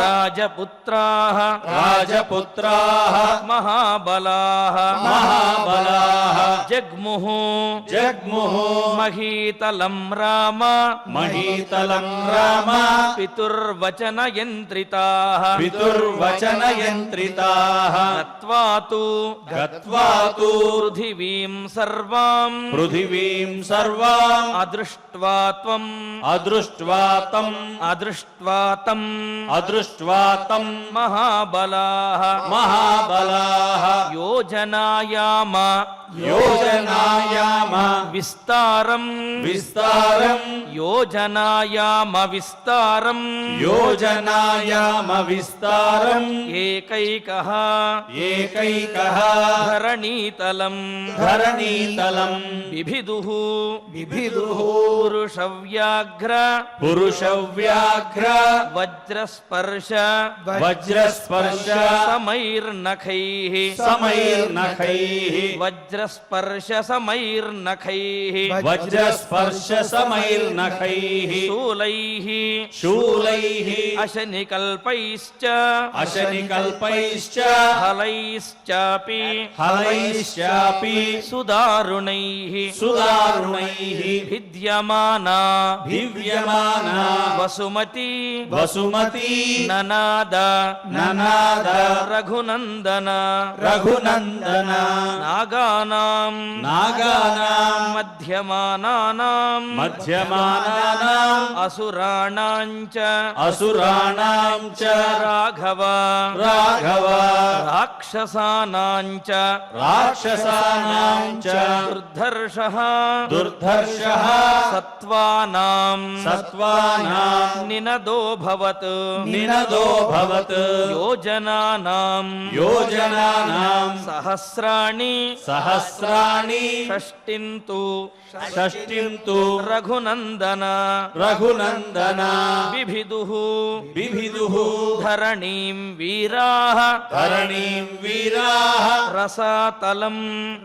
రాజపుత్రాః మహాబలాః జగ్ముః మహీతలం రామ పితుర్వచనయంత్రితాః గత్వాతు పృథివీం సర్వాం అదృష్ట్వా తం మహాబలాః యోజనాయామ విస్తారం యోజనాయామ విస్తారం ఏకైకః ధరణీతలం బిభిదుః పురుషవ్యాఘ్ర వజ్రస్పర్శ సమైర్నఖైః समैर्नखैः वज्रस्पर्शसमैर्नखैः वज्रस्पर्शसमैर्नखैः शूलैः शूलैः अशनिकल्पैश्च अशनिकल्पैश्च हलैश्चापि हलैश्चापि सुदारुणैः सुदारुणैः भिद्यमाना भिव्यमाना वसुमती वसुमती ननाद ननाद रघुनन्दन रघुनन्दन नागानां नागानां मध्यमानानां मध्यमानानाम् असुराणां च असुराणां च राघव राघव राक्षसानां च राक्षसानां च दुर्धर्षः दुर्धर्षः सत्त्वानां सत्त्वानां निनदोऽभवत् निनदोऽभवत् योजनानां योजनानां सहस्राणि सहस्राणि षष्टिं तु षष्टिं तु रघुनन्दन रघुनन्दन बिभिदुः बिभिदुः धरणीं वीराः धरणीं वीराः रसातलं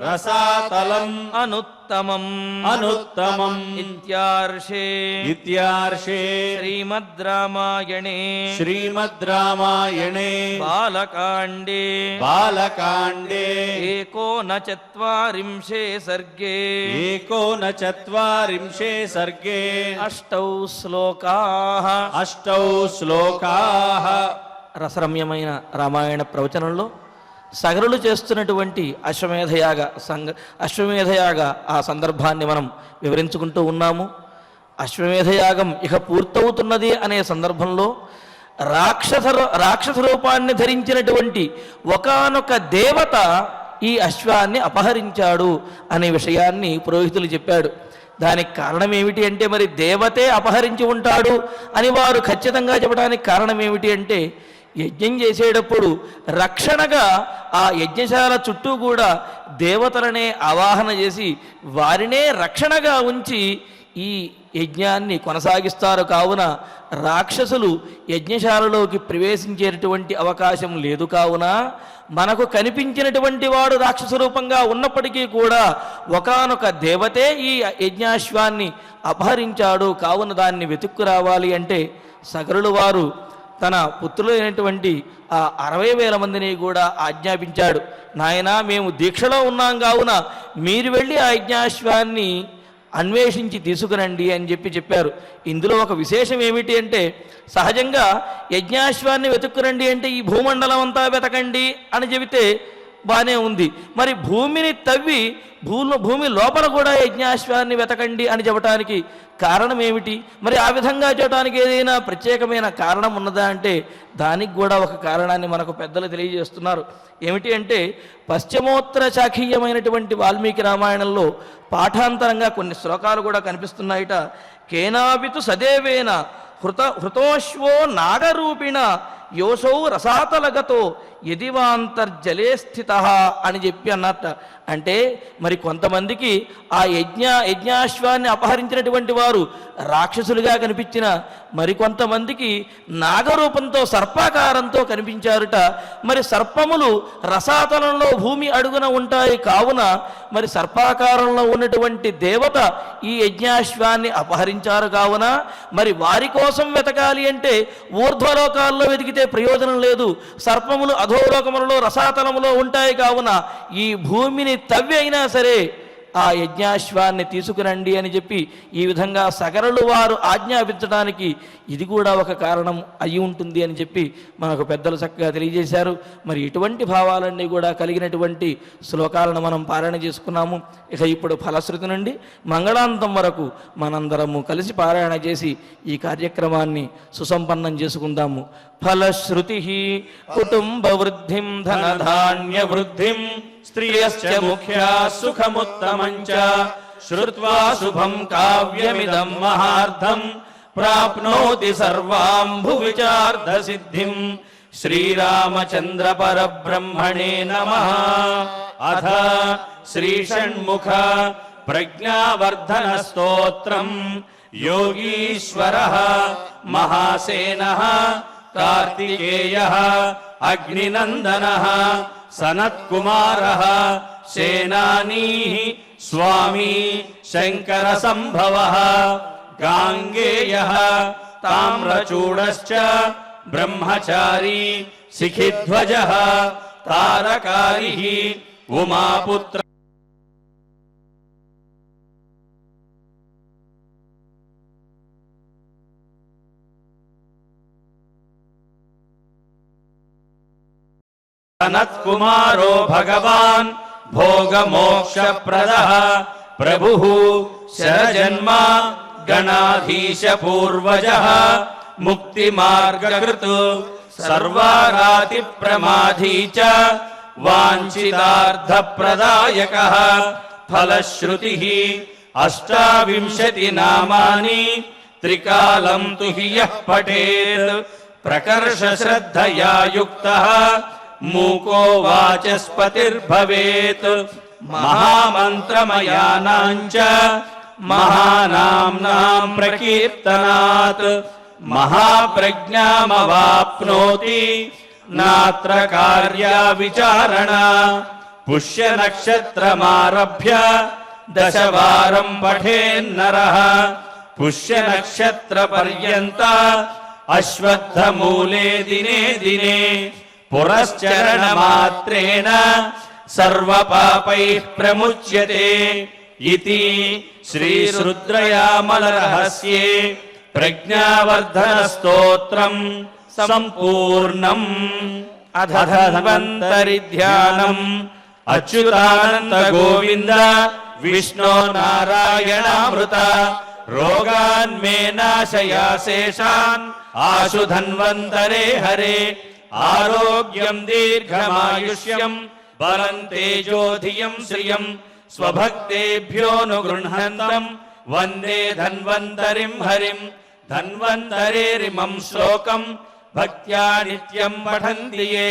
रसातलम् अनुत्तमम् अनुत्तमम् इत्यार्षे इत्यार्षे श्रीमद् रामायणे श्रीमद् रामायणे बालकाण्डे बालकाण्डे एकोनचत्वारिंशे सर्गे एकोनचत्वारिंशे सर्गे अष्टौ श्लोकाः अष्टौ श्लोकाः రసరమ్యమైన రామాయణ ప్రవచనంలో సగరులు చేస్తున్నటువంటి అశ్వమేధయాగ ఆ సందర్భాన్ని మనం వివరించుకుంటూ ఉన్నాము. అశ్వమేధయాగం ఇక పూర్తవుతున్నది అనే సందర్భంలో రాక్షస రూపాన్ని ధరించినటువంటి ఒకానొక దేవత ఈ అశ్వాన్ని అపహరించాడు అనే విషయాన్ని పురోహితులు చెప్పాడు. దానికి కారణం ఏమిటి అంటే, మరి దేవతే అపహరించి ఉంటాడు అని వారు ఖచ్చితంగా చెప్పడానికి కారణం ఏమిటి అంటే, యజ్ఞం చేసేటప్పుడు రక్షణగా ఆ యజ్ఞశాల చుట్టూ కూడా దేవతలనే ఆవాహన చేసి వారినే రక్షణగా ఉంచి ఈ యజ్ఞాన్ని కొనసాగిస్తారు. కావున రాక్షసులు యజ్ఞశాలలోకి ప్రవేశించేటటువంటి అవకాశం లేదు. కావున మనకు కనిపించినటువంటి వాడు రాక్షస రూపంగా ఉన్నప్పటికీ కూడా ఒకానొక దేవతే ఈ యజ్ఞాశ్వాన్ని అపహరించాడు. కావున దాన్ని వెతుక్కు రావాలి అంటే సగరులు వారు తన పుత్రులైనటువంటి ఆ 60,000 మందిని కూడా ఆజ్ఞాపించాడు. నాయనా, మేము దీక్షలో ఉన్నాం కావున మీరు వెళ్ళి ఆ యజ్ఞాశ్వాన్ని అన్వేషించి తీసుకురండి అని చెప్పారు. ఇందులో ఒక విశేషం ఏమిటి అంటే, సహజంగా యజ్ఞాశ్వాన్ని వెతుక్కురండి అంటే ఈ భూమండలం అంతా వెతకండి అని చెబితే బాగానే ఉంది. మరి భూమిని తవ్వి భూమి లోపల కూడా యజ్ఞాశ్వాన్ని వెతకండి అని చెప్పడానికి కారణం ఏమిటి? మరి ఆ విధంగా చెప్పడానికి ఏదైనా ప్రత్యేకమైన కారణం ఉన్నదా అంటే, దానికి కూడా ఒక కారణాన్ని మనకు పెద్దలు తెలియజేస్తున్నారు. ఏమిటి అంటే, పశ్చిమోత్తర శాఖీయమైనటువంటి వాల్మీకి రామాయణంలో పాఠాంతరంగా కొన్ని శ్లోకాలు కూడా కనిపిస్తున్నాయిట. కేనాపితు సదేవేన హృతోశ్వో నాగరూపిణ యోసౌ రసాతలగతో యదివాంతర్జలే స్థిత అని చెప్పి అన్నట్ట. అంటే మరి కొంతమందికి ఆ యజ్ఞాశ్వాన్ని అపహరించినటువంటి వారు రాక్షసులుగా కనిపించిన మరికొంతమందికి నాగరూపంతో సర్పాకారంతో కనిపించారుట. మరి సర్పములు రసాతలంలో భూమి అడుగున ఉంటాయి. కావున మరి సర్పాకారంలో ఉన్నటువంటి దేవత ఈ యజ్ఞాశ్వాన్ని అపహరించారు. కావున మరి వారి కోసం వెతకాలి అంటే ఊర్ధ్వలోకాల్లో వెతికితే ప్రయోజనం లేదు. సర్పములు అధోలోకములలో రసాతలములో ఉంటాయి. కావున ఈ భూమిని తవ్వి అయినా సరే ఆ యజ్ఞాశ్వాన్ని తీసుకురండి అని చెప్పి ఈ విధంగా సగరులు వారు ఆజ్ఞాపించడానికి ఇది కూడా ఒక కారణం అయి ఉంటుంది అని చెప్పి మనకు పెద్దలు చక్కగా తెలియజేశారు. మరి ఇటువంటి భావాలన్నీ కూడా కలిగినటువంటి శ్లోకాలను మనం పారాయణ చేసుకున్నాము. ఇక ఇప్పుడు ఫలశ్రుతి నుండి మంగళాంతం వరకు మనందరము కలిసి పారాయణ చేసి ఈ కార్యక్రమాన్ని సుసంపన్నం చేసుకుందాము. ఫలశ్రుతి కుటుంబ వృద్ధిం ధనధాన్య వృద్ధిం స్త్రియశ్చ ముఖ్యా సుఖముత్తమంచ శ్రుత్వా శుభం కావ్యమిదం మహార్థం ప్రాప్నోతి సర్వాం భువిచార్ధ సిద్ధిం. శ్రీరామచంద్ర పరబ్రహ్మణే నమః. అథ శ్రీషణ్ముఖ ప్రజ్ఞావర్ధన స్తోత్రం. యోగీశ్వరః మహాసేనః కార్తికేయః అగ్నినందనః సనత్కుమారः సేనానీ స్వామి శంకర సంభవః గాంగేయః తామ్రచూడశ్చ బ్రహ్మచారీ శిఖిధ్వజః తారకారిః ఉమాపుత్ర సనత్కుమారో భగవాన్ భోగమోక్షప్రదః ప్రభుః శరజన్మ గణాధీశ పూర్వజః ముక్తిమార్గకృత్ సర్వారాతి ప్రమాధీ చ వాంఛితార్థప్రదాయకః ఫలశ్రుతిః అష్టావింశతి నామాని త్రికాలం తు హి యః పఠేత్ ప్రకర్ష శ్రద్ధయా యుక్తః మూకో వాచస్పతిర్భవేత్ మహామంత్రమయానాంచ మహానామ్నాం ప్రకీర్తనాత్ మహాప్రజ్ఞామవాప్నోతి నాత్ర కార్యా విచారణ పుష్య నక్షత్రమారభ్య దశవారం పఠేన్నరః పుష్య నక్షత్ర పర్యంత అశ్వత్థమూలే దినే దినే పురశ్చరణ మాత్రేణ సర్వపాపైః ప్రముచ్యతే ఇతి శ్రీరుద్రయామల రహస్యే ప్రజ్ఞావర్ధన స్తోత్రం సంపూర్ణం. అథ ధన్వంతరి ధ్యానం అచ్యుతానంద గోవింద విష్ణో నారాయణామృత రోగాన్ మే నాశయాశేషాన్ ఆశు ధన్వంతరే హరే ఆరోగ్యం దీర్ఘమాయుష్యం బలం తేజోధియం శ్రియం స్వభక్తేభ్యోనుగృహంతం వందే ధన్వంతరిం హరిం. ధన్వంతరేరిమం శ్లోకం భక్త్యా నిత్యం పఠంతి యే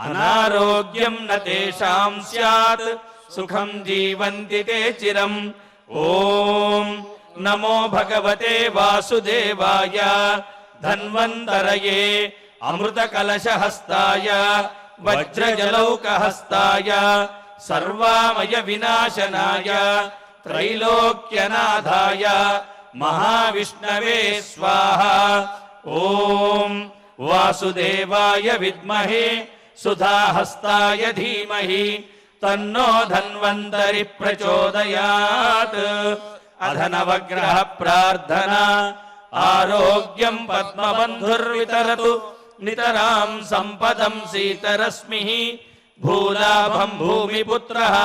అనారోగ్యం న తేషాం స్యాత్ సుఖం జీవంతి తే చిరం. ఓం నమో భగవతే వాసుదేవాయ ధన్వంతరయే అమృత కలశహస్తాయ వజ్రజలౌకహస్తాయ సర్వామయ వినాశనాయ త్రైలోక్యనాథాయ మహావిష్ణవే స్వాహా. ఓం వాసుదేవాయ విద్మహే సుధాహస్తాయ ధీమహి తన్నో ధన్వంతరి ప్రచోదయాత్. అధ నవగ్రహ ప్రార్థనా ఆరోగ్యం పద్మబంధుర్వితరతు నితరాం సంపదం సీతరశ్మి భూలాభం భూమిపుత్రః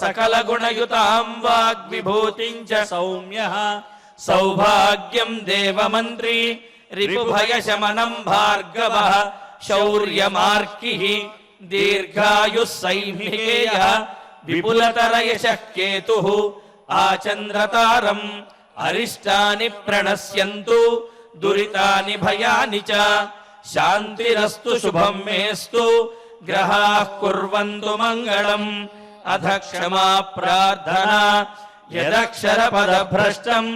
సకలగుణయుతాం వాగ్విభూతిం చ సౌమ్యః సౌభాగ్యం దేవమంత్రి రిపుభయశమనం భార్గవః శౌర్యమార్కిః దీర్ఘాయుః సైంహికేయః విపులతరయశః కేతుః ఆచంద్రతారం అరిష్టాని ప్రణశ్యంతు దురితాని భయాని చ శాంతిరస్తు శుభం మేస్తు గ్రహాః కుర్వంతు మంగళం. అథ క్షమా ప్రార్థనా యదక్షర పదభ్రష్టం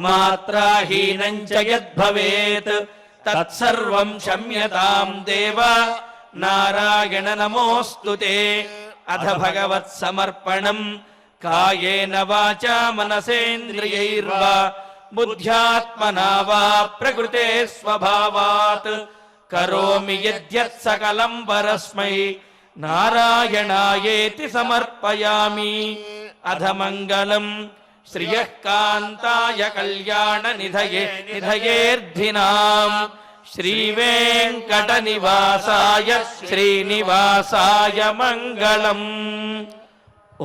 మాత్రాహీనం చ యద్భవేత్ తత్సర్వం క్షమ్యతాం దేవ నారాయణ నమోస్తుతే. అథ భగవత్ సమర్పణం కాయేన వాచా మనసేంద్రియైర్వా బుద్ధ్యాత్మనా వా ప్రకృతే స్వభావాత్ కరోమి యద్యత్ సకలం పరస్మై నారాయణాయేతి సమర్పయామి. అధ మంగళం శ్రియః కాంతాయ కళ్యాణ నిధయేర్థినాం శ్రీవేంకట నివాసాయ శ్రీనివాసాయ మంగళం.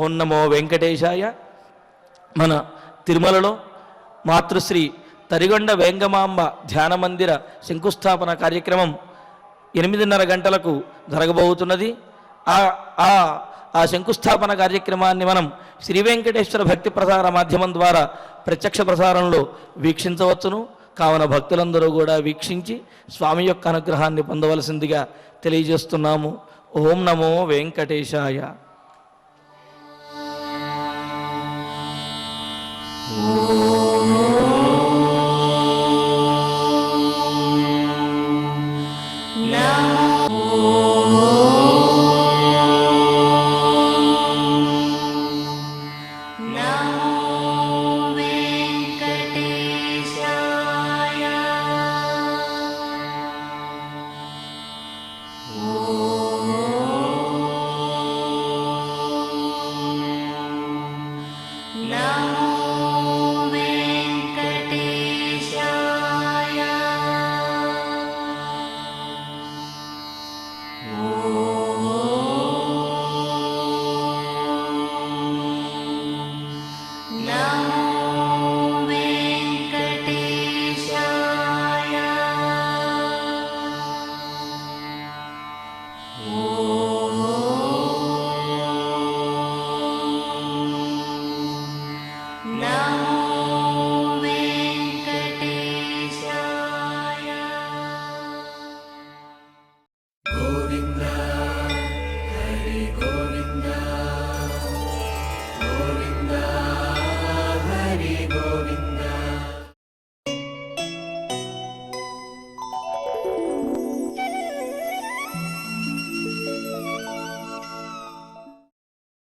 ఓం నమో వెంకటేశాయ. మన తిరుమలలో మాతృశ్రీ తరిగొండ వేంగమాంబ ధ్యాన మందిర శంకుస్థాపన కార్యక్రమం 8:30 గంటలకు జరగబోతున్నది. ఆ శంకుస్థాపన కార్యక్రమాన్ని మనం శ్రీ వెంకటేశ్వర భక్తి ప్రసార మాధ్యమం ద్వారా ప్రత్యక్ష ప్రసారంలో వీక్షించవచ్చును. కావున భక్తులందరూ కూడా వీక్షించి స్వామి యొక్క అనుగ్రహాన్ని పొందవలసిందిగా తెలియజేస్తున్నాము. ఓం నమో వెంకటేశాయ. ఓ